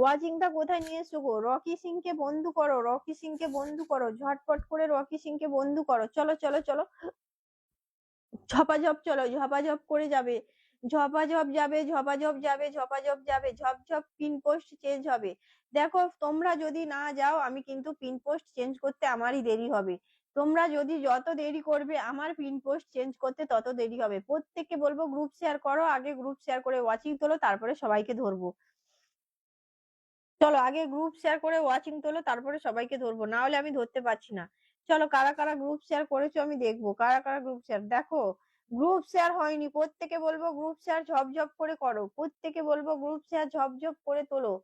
ওয়াচিংটা কোথায় নিয়ে এসছো গো? রকি সিং কে বন্ধু করো, রকি সিং কে বন্ধু করো, ঝটপট করে রকি সিং কে বন্ধু করো। চলো চলো চলো, ঝপাঝপ চলো, ঝপাঝপ করে যাবে। ঝপাঝপ যাবে, ঝপাঝপ যাবে, ঝপাঝপ যাবে, ঝপঝপ পিন পোস্ট চেঞ্জ হবে। দেখো তোমরা যদি না যাও আমি কিন্তু পিন পোস্ট চেঞ্জ করতে আমারই দেরি হবে। তোমরা যদি যত দেরি করবে আমার পিন পোস্ট চেঞ্জ করতে তত দেরি হবে। প্রত্যেককে বলবো গ্রুপ শেয়ার করো, আগে গ্রুপ শেয়ার করে ওয়াচিং তোলো, তারপরে সবাইকে ধরবো। চলো আগে গ্রুপ শেয়ার করে ওয়াচিং তোলো, তারপরে সবাইকে ধরবো, না হলে আমি ধরতে পারছি না। চলো কারা কারা গ্রুপ শেয়ার করেছো আমি দেখবো, কারা কারা গ্রুপ শেয়ার। দেখো গ্রুপ শেয়ার হয়নি, প্রত্যেকে বলবো গ্রুপ শেয়ার ঝপঝপ করে করো, প্রত্যেকে বলবো গ্রুপ শেয়ার ঝপঝপ করে তোলো।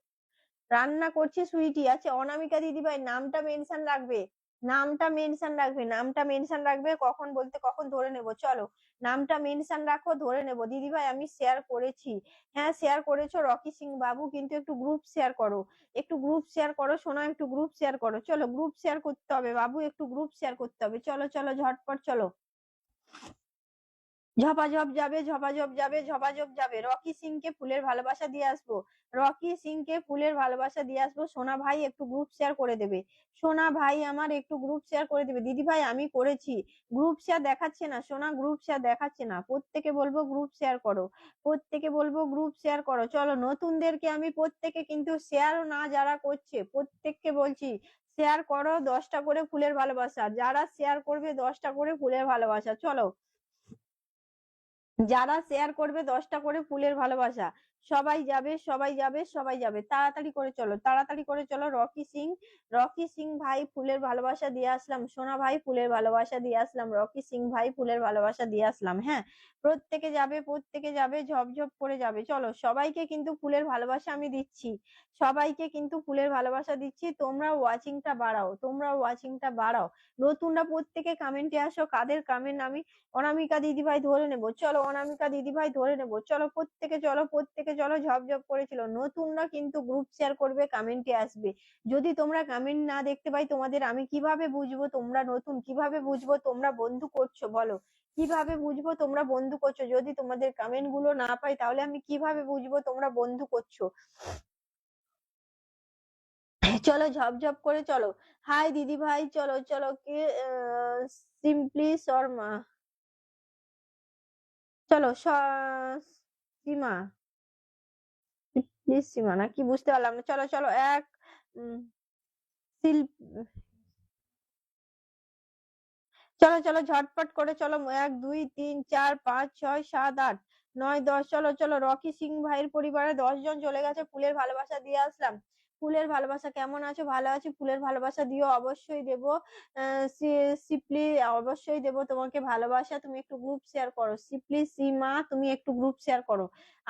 রান্না করছে সুইটি আছে, অনামিকা দিদিভাই নামটা মেনশন রাখবে, নামটা মেনশন রাখবে, নামটা মেনশন রাখবে, কখন বলতে কখন ধরে নেব। চলো নামটা মেনশন রাখো, ধরে নেব। দিদিভাই আমি শেয়ার করেছি। হ্যাঁ শেয়ার করেছো রকি সিং বাবু, কিন্তু একটু গ্রুপ শেয়ার করো, একটু গ্রুপ শেয়ার করো সোনা, একটু গ্রুপ শেয়ার করো। চলো গ্রুপ শেয়ার করতে হবে বাবু, একটু গ্রুপ শেয়ার করতে হবে। চলো চলো ঝটপট চলো। ঝপাঝপ যাবে, ঝপাঝপ যাবে, ঝপাঝপ যাবে। রকি সিং কে ফুলের ভালোবাসা দিয়ে আসবো, রকি সিং কে ফুলের ভালোবাসা দিয়ে আসবো। সোনা ভাই একটু গ্রুপ শেয়ার করে দেবে, সোনা ভাই আমার একটু গ্রুপ শেয়ার করে দেবে। দিদি ভাই আমি করেছি, গ্রুপ শেয়ার দেখাচ্ছে না সোনা, গ্রুপ শেয়ার দেখাচ্ছে না। প্রত্যেকে বলবো গ্রুপ শেয়ার করো, প্রত্যেকে বলবো গ্রুপ শেয়ার করো। চলো নতুনদেরকে আমি প্রত্যেকে কিন্তু শেয়ারও না যারা করছে প্রত্যেককে বলছি শেয়ার করো, 10টা করে ফুলের ভালোবাসা, যারা শেয়ার করবে 10টা করে ফুলের ভালোবাসা। চলো যারা শেয়ার করবে 10টা করে ফুলের ভালোবাসা, সবাই যাবে সবাই যাবে সবাই যাবে, তাড়াতাড়ি করে চলো, তাড়াতাড়ি করে চলো। রকি সিং, রকি সিং ভাই ফুলের ভালোবাসা দিয়ে আসলাম, সোনা ভাই ফুলের ভালোবাসা দিয়ে আসলাম, রকি সিং ভাই ফুলের ভালোবাসা দিয়ে আসলাম। হ্যাঁ প্রত্যেকে যাবে, প্রত্যেকে যাবে, ঝপঝপ করে যাবে। চলো সবাইকে কিন্তু ফুলের ভালোবাসা আমি দিচ্ছি, সবাইকে কিন্তু ফুলের ভালোবাসা দিচ্ছি। তোমরা ওয়াচিংটা বাড়াও, তোমরা ওয়াচিংটা বাড়াও। নতুনরা প্রত্যেকে কমেন্টে আসো, কাদের কমেন্ট আমি অনামিকা দিদিভাই ধরে নেবো। চলো অনামিকা দিদিভাই ধরে নেবো। চলো প্রত্যেকে চলো, প্রত্যেকে চলো, ঝপঝপ করেছিল। নতুনরা কিন্তু গ্রুপ শেয়ার করবে, কমেন্টে আসবে। যদি তোমরা কমেন্ট না দেখতে পাই তোমাদের আমি কিভাবে বুঝবো তোমরা নতুন, কিভাবে বুঝবো তোমরা বন্ধু করছো বলো, কিভাবে বুঝবো তোমরা বন্ধু করছো? যদি তোমাদের কমেন্ট গুলো না পাই তাহলে আমি কিভাবে বুঝবো তোমরা বন্ধু করছো? চলো ঝপঝপ করে চলো। হাই দিদি ভাই, চলো চলো কে সিম্পলি শর্মা, চলো সীমা, প্লিজ সীমা না কি বুঝতে পারলাম না। চলো চলো এক উম, শিল্প, চলো চলো ঝটপট করে চলো। 1 2 3 4 5 6 7 8 9 10, চলো চলো। রকি সিং ভাইয়ের পরিবারে 10 জন চলে গেছে, ফুলের ভালোবাসা দিয়ে আসলাম। ফুলের ভালোবাসা কেমন আছো? ভালো আছি, ফুলের ভালোবাসা দিও, অবশ্যই দেবো। সিপলি অবশ্যই দেবো তোমাকে ভালোবাসা। তুমি একটু গ্রুপ শেয়ার করো, সিপলি সীমা তুমি একটু গ্রুপ শেয়ার করো।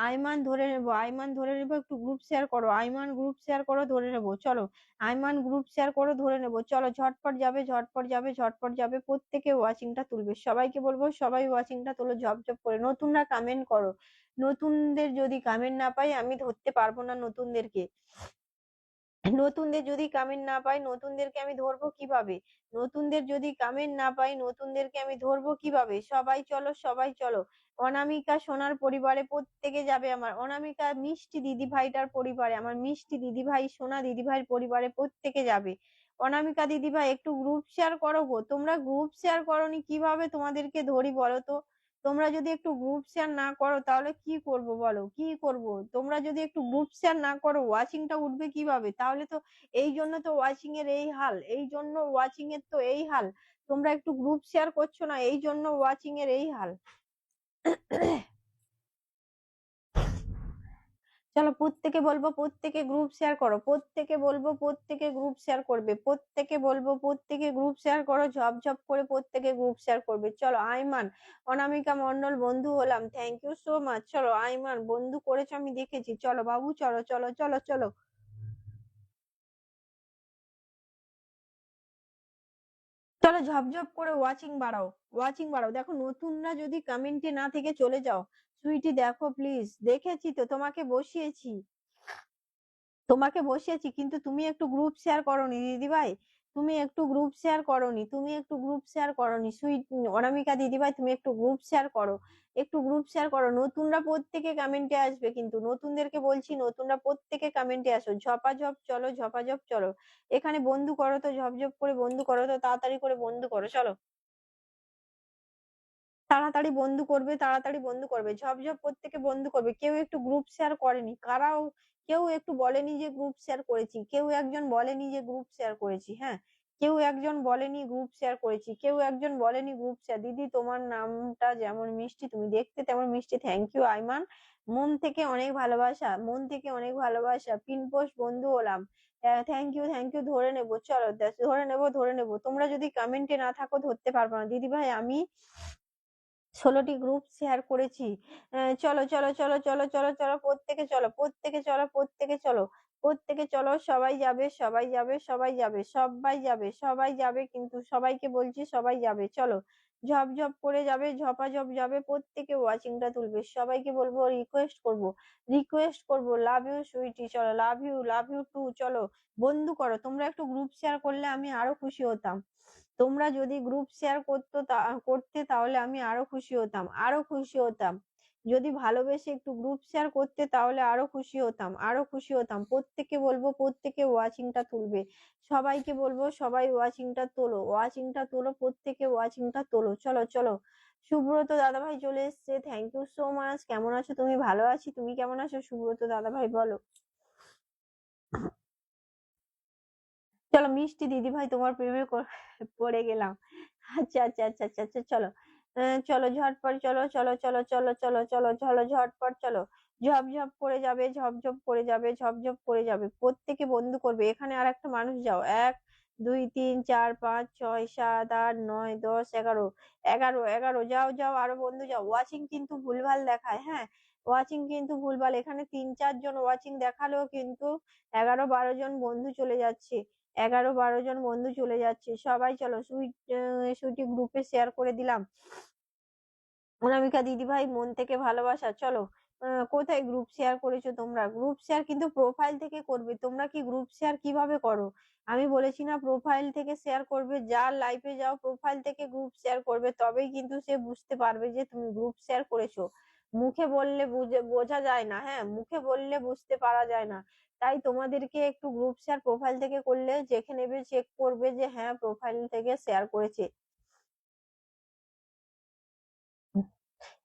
আইমান ধরে নেবো, আইমান ধরে নেবো, একটু গ্রুপ শেয়ার করো। আইমান গ্রুপ শেয়ার করো, ধরে নেবো। চলো আইমান গ্রুপ শেয়ার করে ধরে নেবো। চলো ঝটপট যাবে, ঝটপট যাবে, ঝটপট যাবে, প্রত্যেকে ওয়াচিংটা তুলবে। সবাইকে বলবো সবাই ওয়াচিংটা তোলো ঝপঝপ করে। নতুনরা কমেন্ট করো, নতুনদের যদি কমেন্ট না পাই আমি ধরতে পারবো না নতুনদেরকে, নতুনদের যদি কমেন্ট না পাই নতুনদেরকে আমি ধরবো কিভাবে? নতুনদের যদি কমেন্ট না পাই নতুনদেরকে আমি ধরবো কিভাবে? সবাই চলো সবাই চলো। অনামিকা সোনার পরিবারে প্রত্যেকে যাবে, আমার অনামিকা মিষ্টি দিদি ভাইটার পরিবারে, আমার মিষ্টি দিদি ভাই সোনা দিদি ভাইয়ের পরিবারে প্রত্যেকে যাবে। অনামিকা দিদি ভাই একটু গ্রুপ শেয়ার করো গো, তোমরা গ্রুপ শেয়ার করোনি, কিভাবে তোমাদেরকে ধরি বলো তো? তোমরা যদি একটু গ্রুপ শেয়ার না করো তাহলে কি করব বলো, কি করব? তোমরা যদি একটু গ্রুপ শেয়ার না করো ওয়াচিংটা উঠবে কিভাবে? তাহলে তো এই জন্য তো ওয়াচিং এর এই হাল, এই জন্য ওয়াচিং এর তো এই হাল। তোমরা একটু গ্রুপ শেয়ার করছো না, এই জন্য ওয়াচিং এর এই হাল। চলো প্রত্যেকে বলবো প্রত্যেকে গ্রুপ শেয়ার করো, প্রত্যেকে বলবো প্রত্যেকে গ্রুপ শেয়ার করবে, প্রত্যেকে বলবো প্রত্যেকে গ্রুপ শেয়ার করো, ঝপঝপ করে প্রত্যেকে গ্রুপ শেয়ার করবে। চলো আইমান অনামিকা মন্ডল বন্ধু হলাম, থ্যাংক ইউ সো মাচ। চলো আইমান বন্ধু করেছো আমি দেখেছি, চলো বাবু চলো চলো চলো চলো। চলো ঝপঝপ করে ওয়াচিং বাড়াও, ওয়াচিং বাড়াও। দেখো নতুনরা যদি কমেন্টে না থেকে চলে যাও। সুইটি দেখো প্লিজ, দেখেছি তো তোমাকে বসিয়েছি, তোমাকে বসিয়েছি, কিন্তু তুমি একটু গ্রুপ শেয়ার করোনি দিদিভাই, তুমি একটু গ্রুপ শেয়ার করোনি, তুমি একটু গ্রুপ শেয়ার করোনি। সুইট অনামিকা দিদিভাই তুমি একটু গ্রুপ শেয়ার করো, একটু গ্রুপ শেয়ার করো। নতুনরা প্রত্যেকে কমেন্টে আসবে, কিন্তু নতুনদেরকে বলছি নতুনরা প্রত্যেকে কমেন্টে আসো। ঝপাঝপ চলো, ঝপাঝপ চলো। এখানে বন্ধু করো তো, ঝপঝপ করে বন্ধু করো তো, তাড়াতাড়ি করে বন্ধু করো। চলো তাড়াতাড়ি বন্ধু করবে, তাড়াতাড়ি বন্ধু করবে। ঝপঝপ প্রত্যেকে বন্ধু করবে। কেউ একটু গ্রুপ শেয়ার করেনি। কেউ একটু বলেনি যে গ্রুপ শেয়ার করেছি। কেউ একজন বলেনি যে গ্রুপ শেয়ার করেছি। হ্যাঁ? কেউ একজন বলেনি গ্রুপ শেয়ার করেছি। কেউ একজন বলেনি গ্রুপ শেয়ার। দিদি তোমার নামটা যেমন মিষ্টি, তুমি দেখতে তেমন মিষ্টি। Thank you Aiman. মন থেকে অনেক ভালোবাসা, মন থেকে অনেক ভালোবাসা। পিন পোস্ট বন্ধু হলাম। Thank you, thank you. ধরে নেবো। চলো ধরে নেবো, ধরে নেবো। তোমরা যদি কমেন্টে না থাকো ধরতে পারবো না। দিদিভাই আমি 16টি গ্রুপ শেয়ার করেছি। চলো, চলো, চলো, চলো, চলো, চলো, প্রত্যেকে চলো, প্রত্যেকে চলো, প্রত্যেকে চলো, প্রত্যেকে চলো। সবাই যাবে, সবাই যাবে, সবাই যাবে, সবাই যাবে, সবাই যাবে, কিন্তু সবাইকে বলছি সবাই যাবে। চলো। ঝপঝপ করে যাবে, ঝপাঝপ যাবে, প্রত্যেকে ওয়াচিংটা তুলবে। সবাইকে বলবো, রিকোয়েস্ট করব, রিকোয়েস্ট করব। লাভ ইউ সুইটি, চলো। Love you too. চলো বন্ধু করো। তোমরা একটু গ্রুপ শেয়ার করলে আমি আরো খুশি হতাম। তোমরা যদি গ্রুপ শেয়ার করতে তাহলে আমি আরো খুশি হতাম, আরো খুশি হতাম। যদি ভালোবেসে একটু গ্রুপ শেয়ার করতে তাহলে আরো খুশি হতাম, আরো খুশি হতাম। প্রত্যেককে বলবো প্রত্যেকে ওয়াচিংটা তুলবে। সবাইকে বলবো সবাই ওয়াচিংটা তোলো, ওয়াচিংটা তোলো, প্রত্যেকে ওয়াচিংটা তোলো। চলো, চলো। সুব্রত দাদাভাই চলে এসছে। Thank you so much. কেমন আছো তুমি? ভালো আছি। তুমি কেমন আছো সুব্রত দাদাভাই? বলো। চলো মিষ্টি দিদিভাই তোমার প্রেমে পড়ে গেলাম। আচ্ছা, আচ্ছা, আচ্ছা, আচ্ছা, আচ্ছা, চলো। চলো ঝটপট চলো, চলো, চলো, চলো, চলো, চলো, চলো, ঝটপট চলো। ঝপঝপ করে যাবে, ঝপঝপ করে যাবে, ঝপঝপ করে যাবে, প্রত্যেকে বন্ধু করবে। এখানে আর একটা মানুষ যাও। 1 2 3 4 5 6 7 8 9 10 11 11 11 যাও, যাও, আরো বন্ধু যাও। ওয়াচিং কিন্তু ভুলভাল দেখায়। হ্যাঁ? ওয়াচিং কিন্তু ভুলভাল। এখানে 3 4 জন ওয়াচিং দেখালেও কিন্তু 11 12 জন বন্ধু চলে যাচ্ছে। 11 12 জন বন্ধু চলে যাচ্ছে। সবাই চলো। সুইটি গ্রুপে শেয়ার করে দিলাম। অনামিকা দিদিভাই মন থেকে ভালোবাসা। চলো। কোথায় গ্রুপ শেয়ার করেছো তোমরা? গ্রুপ শেয়ার কিন্তু প্রোফাইল থেকে করবে। তোমরা কি গ্রুপ শেয়ার কিভাবে করো? আমি বলেছি না প্রোফাইল থেকে শেয়ার করবে। যার লাইফে যাও প্রোফাইল থেকে গ্রুপ শেয়ার করবে, তবেই কিন্তু সে বুঝতে পারবে যে তুমি গ্রুপ শেয়ার করেছো। মুখে বললে বোঝা যায় না। হ্যাঁ? মুখে বললে বুঝতে পারা যায় না। তাই তোমাদেরকে একটু গ্রুপ শেয়ার প্রোফাইল থেকে করলে দেখে নেবে, চেক করবে যে হ্যাঁ প্রোফাইল থেকে শেয়ার করেছে।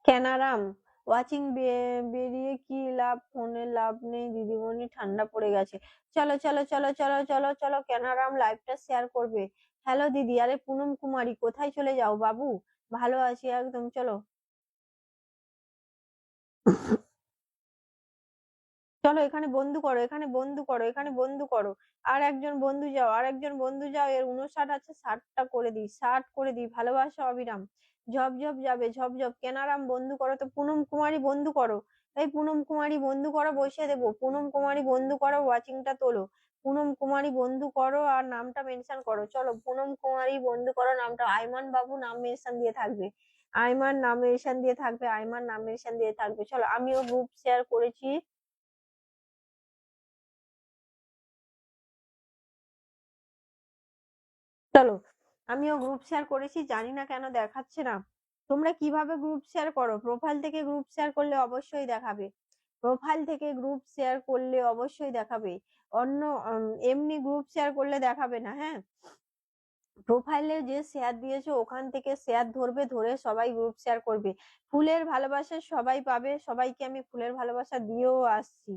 ক্যানারাম ওয়াচিং বেরিয়ে কি লাভ? ফোনে লাভ নেই দিদিমণি, ঠান্ডা পড়ে গেছে। চলো, চলো, চলো, চলো, চলো, চলো, ক্যানারাম লাইভটা শেয়ার করবে। হ্যালো দিদি। আরে পুনম কুমারী কোথায় চলে যাও বাবু? ভালো আছি একদম। চলো, চলো, এখানে বন্ধু করো, এখানে বন্ধু করো, এখানে বন্ধু করো। আর একজন বন্ধু যাও, আর একজন বন্ধু যাও। এর 59 আছে, 60টা করে দিই, 60 করে দিই। ভালোবাসা অবিরাম। ঝপঝপ যাবে, ঝপঝপ। কেনারাম বন্ধু করো তো। পুনম কুমারী বন্ধু করো। এই পুনম কুমারী বন্ধু করো, বসিয়ে দেবো। পুনম কুমারী বন্ধু করো, ওয়াচিংটা তোলো। পুনম কুমারী বন্ধু করো আর নামটা মেনশন করো। চলো পুনম কুমারী বন্ধু করো, নামটা আইমান বাবু নাম মেনশন দিয়ে থাকবে। আইমান নাম মেনশন দিয়ে থাকবে, আইমান নাম মেনশন দিয়ে থাকবে। চলো আমিও গ্রুপ শেয়ার করেছি। চলো আমিও গ্রুপ শেয়ার করেছি, জানি না কেন দেখাচ্ছে না। তোমরা কিভাবে গ্রুপ শেয়ার করো? প্রোফাইল থেকে গ্রুপ শেয়ার করলে অবশ্যই দেখাবে। প্রোফাইল থেকে গ্রুপ শেয়ার করলে অবশ্যই দেখাবে। অন্য এমনি গ্রুপ শেয়ার করলে দেখাবে না। হ্যাঁ? প্রোফাইলে যে শেয়ার দিয়েছো ওখান থেকে শেয়ার ধরবে, ধরে সবাই গ্রুপ শেয়ার করবে। ফুলের ভালোবাসা সবাই পাবে। সবাইকে আমি ফুলের ভালোবাসা দিয়েও আসছি,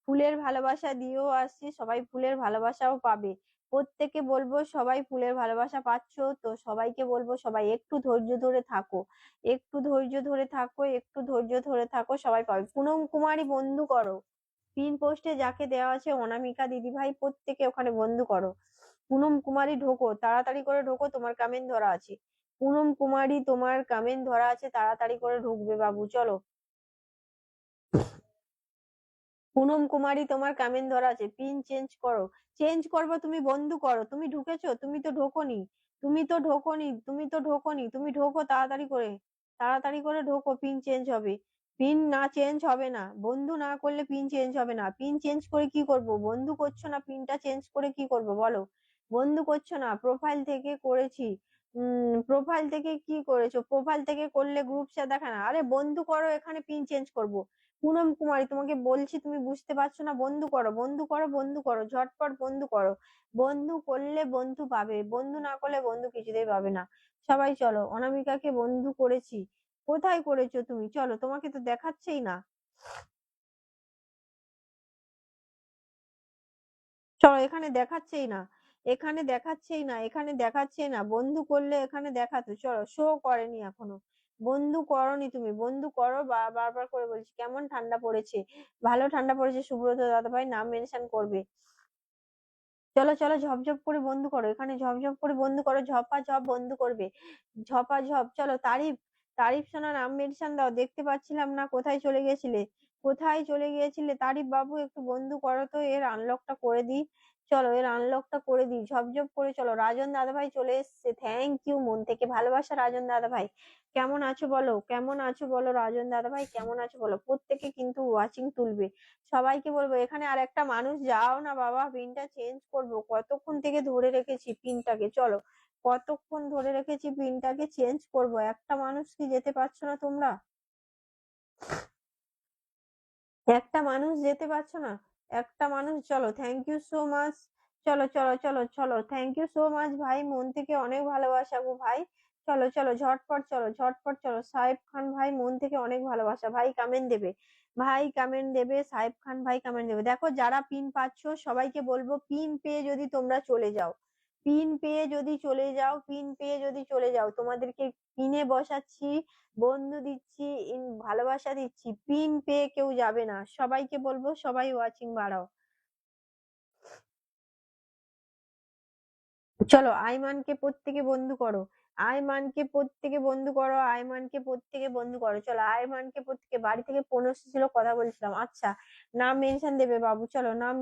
ফুলের ভালোবাসা দিয়েও আসছি। সবাই ফুলের ভালোবাসাও পাবে। প্রত্যেকে বলবো সবাই ফুলের ভালোবাসা পাচ্ছো তো। সবাইকে বলবো সবাই একটু ধৈর্য ধরে থাকো, একটু ধৈর্য ধরে থাকো, একটু ধৈর্য ধরে থাকো, সবাই পাবে। পুনম কুমারী বন্ধু করো। পিন পোস্টে যাকে দেওয়া আছে অনামিকা দিদিভাই, প্রত্যেকে ওখানে বন্ধু করো। পুনম কুমারী ঢোকো, তাড়াতাড়ি করে ঢোকো, তোমার কমেন্ট ধরা আছে। পুনম কুমারী তোমার কমেন্ট ধরা আছে, তাড়াতাড়ি করে ঢুকবে বাবু। চলো। পুনম কুমারী তোমার কমেন্ট ধরা আছে, পিন চেঞ্জ করো। চেঞ্জ করবো? তুমি বন্ধু করো। তুমি ঢুকেছো? তুমি তো ঢোকোনি, তুমি তো ঢোকোনি, তুমি তো ঢোকোনি। তুমি ঢোকো তাড়াতাড়ি করে, তাড়াতাড়ি করে ঢোকো। পিন চেঞ্জ হবে। পিন না চেঞ্জ হবে না। বন্ধু না করলে পিন চেঞ্জ হবে না। পিন চেঞ্জ করে কি করব? বন্ধু করছো না, পিনটা চেঞ্জ করে কি করব বলো? বন্ধু করছো না, প্রোফাইল থেকে করেছি। প্রোফাইল থেকে কি করেছো? প্রোফাইল থেকে করলে গ্রুপ শেয়ার দেখা না। আরে বন্ধু করো, এখানে পিন চেঞ্জ করব। পুনম কুমারী তোমাকে বলছি, তুমি বুঝতে পারছো না? বন্ধু করো, বন্ধু করো, বন্ধু করো, ঝটপট বন্ধু করো। বন্ধু করলে বন্ধু পাবে, বন্ধু না করলে বন্ধু কিছুতেই পাবে না। সবাই চলো। অনামিকাকে বন্ধু করেছি। কোথায় করেছো তুমি? চলো, তোমাকে তো দেখাচ্ছেই না। চলো, এখানে দেখাচ্ছেই না, এখানে দেখাচ্ছেই না, এখানে দেখাচ্ছেই না। বন্ধু করলে এখানে দেখাতো, চলো, শো করেনি এখনো। বন্ধু করনি তুমি, বন্ধু করো। বারবার করে বলছি। কেমন ঠান্ডা পড়েছে, ভালো ঠান্ডা পড়েছে। সুব্রত দাদাভাই নাম মেনশন করবে। চলো চলো, ঝপঝপ করে বন্ধু করো, এখানে ঝপঝপ করে বন্ধু করো, ঝপাঝপ বন্ধু করবে, ঝপাঝপ। চলো, তারিফ, তারিফ সোনা নাম মেনশন দাও, দেখতে পাচ্ছিলাম না, কোথায় চলে গেছিলে, কোথায় চলে গিয়েছিলে? তারিফ বাবু একটু বন্ধু করো তো, এর আনলকটা করে দিই। চলো, এর আনলকটা করে দিই, ঝপঝপ করে। চলো, রাজন দাদাভাই চলে এসেছে, থ্যাংক ইউ, মন থেকে ভালোবাসা রাজন দাদাভাই। কেমন আছো বলো, কেমন আছো বলো, রাজন দাদাভাই কেমন আছো বলো। প্রত্যেকে কিন্তু ওয়াচিং তুলবে, সবাইকে বলবো। এখানে আর একটা মানুষ যাও না বাবা, পিনটা চেঞ্জ করবো, কতক্ষণ থেকে ধরে রেখেছি পিনটাকে। চলো, কতক্ষণ ধরে রেখেছি পিনটাকে, চেঞ্জ করবো। একটা মানুষ কি যেতে পারছো না তোমরা? একটা মানুষ যেতে পারছো না, একটা মানুষ। চলো, থ্যাংক ইউ সো মাচ। চলো চলো চলো চলো, থ্যাংক ইউ সো মাচ ভাই, মন থেকে অনেক ভালোবাসা গো ভাই। চলো চলো, ঝটপট চলো, ঝটপট চলো। সাহেব খান ভাই, মন থেকে অনেক ভালোবাসা ভাই, কমেন্ট দেবে, ভাই কমেন্ট দেবে। সাহেব খান ভাই কমেন্ট দেবে। দেখো, যারা পিন পাচ্ছো সবাইকে বলবো, পিন পেয়ে যদি তোমরা চলে যাও, পিন পেয়ে যদি চলে যাও, পিন পেয়ে যদি চলে যাও, তোমাদেরকে পিনে বসাচ্ছি, বন্ধু দিচ্ছি, ভালোবাসা দিচ্ছি। পিন পেয়ে কেউ যাবে না, সবাইকে বলবো, সবাই ওয়াচিং বাড়াও। চলো, আইমানকে প্রত্যেকে বন্ধু করো, আইমানকে প্রত্যেকে বন্ধু করো, আইমানকে প্রত্যেকে বন্ধু করো। চলো, আইমানকে প্রত্যেকে। বাড়ি থেকে ফোন এসেছিল, কথা বলছিলাম। আচ্ছা, নাম মেনশন দেবে বাবু, চলো নাম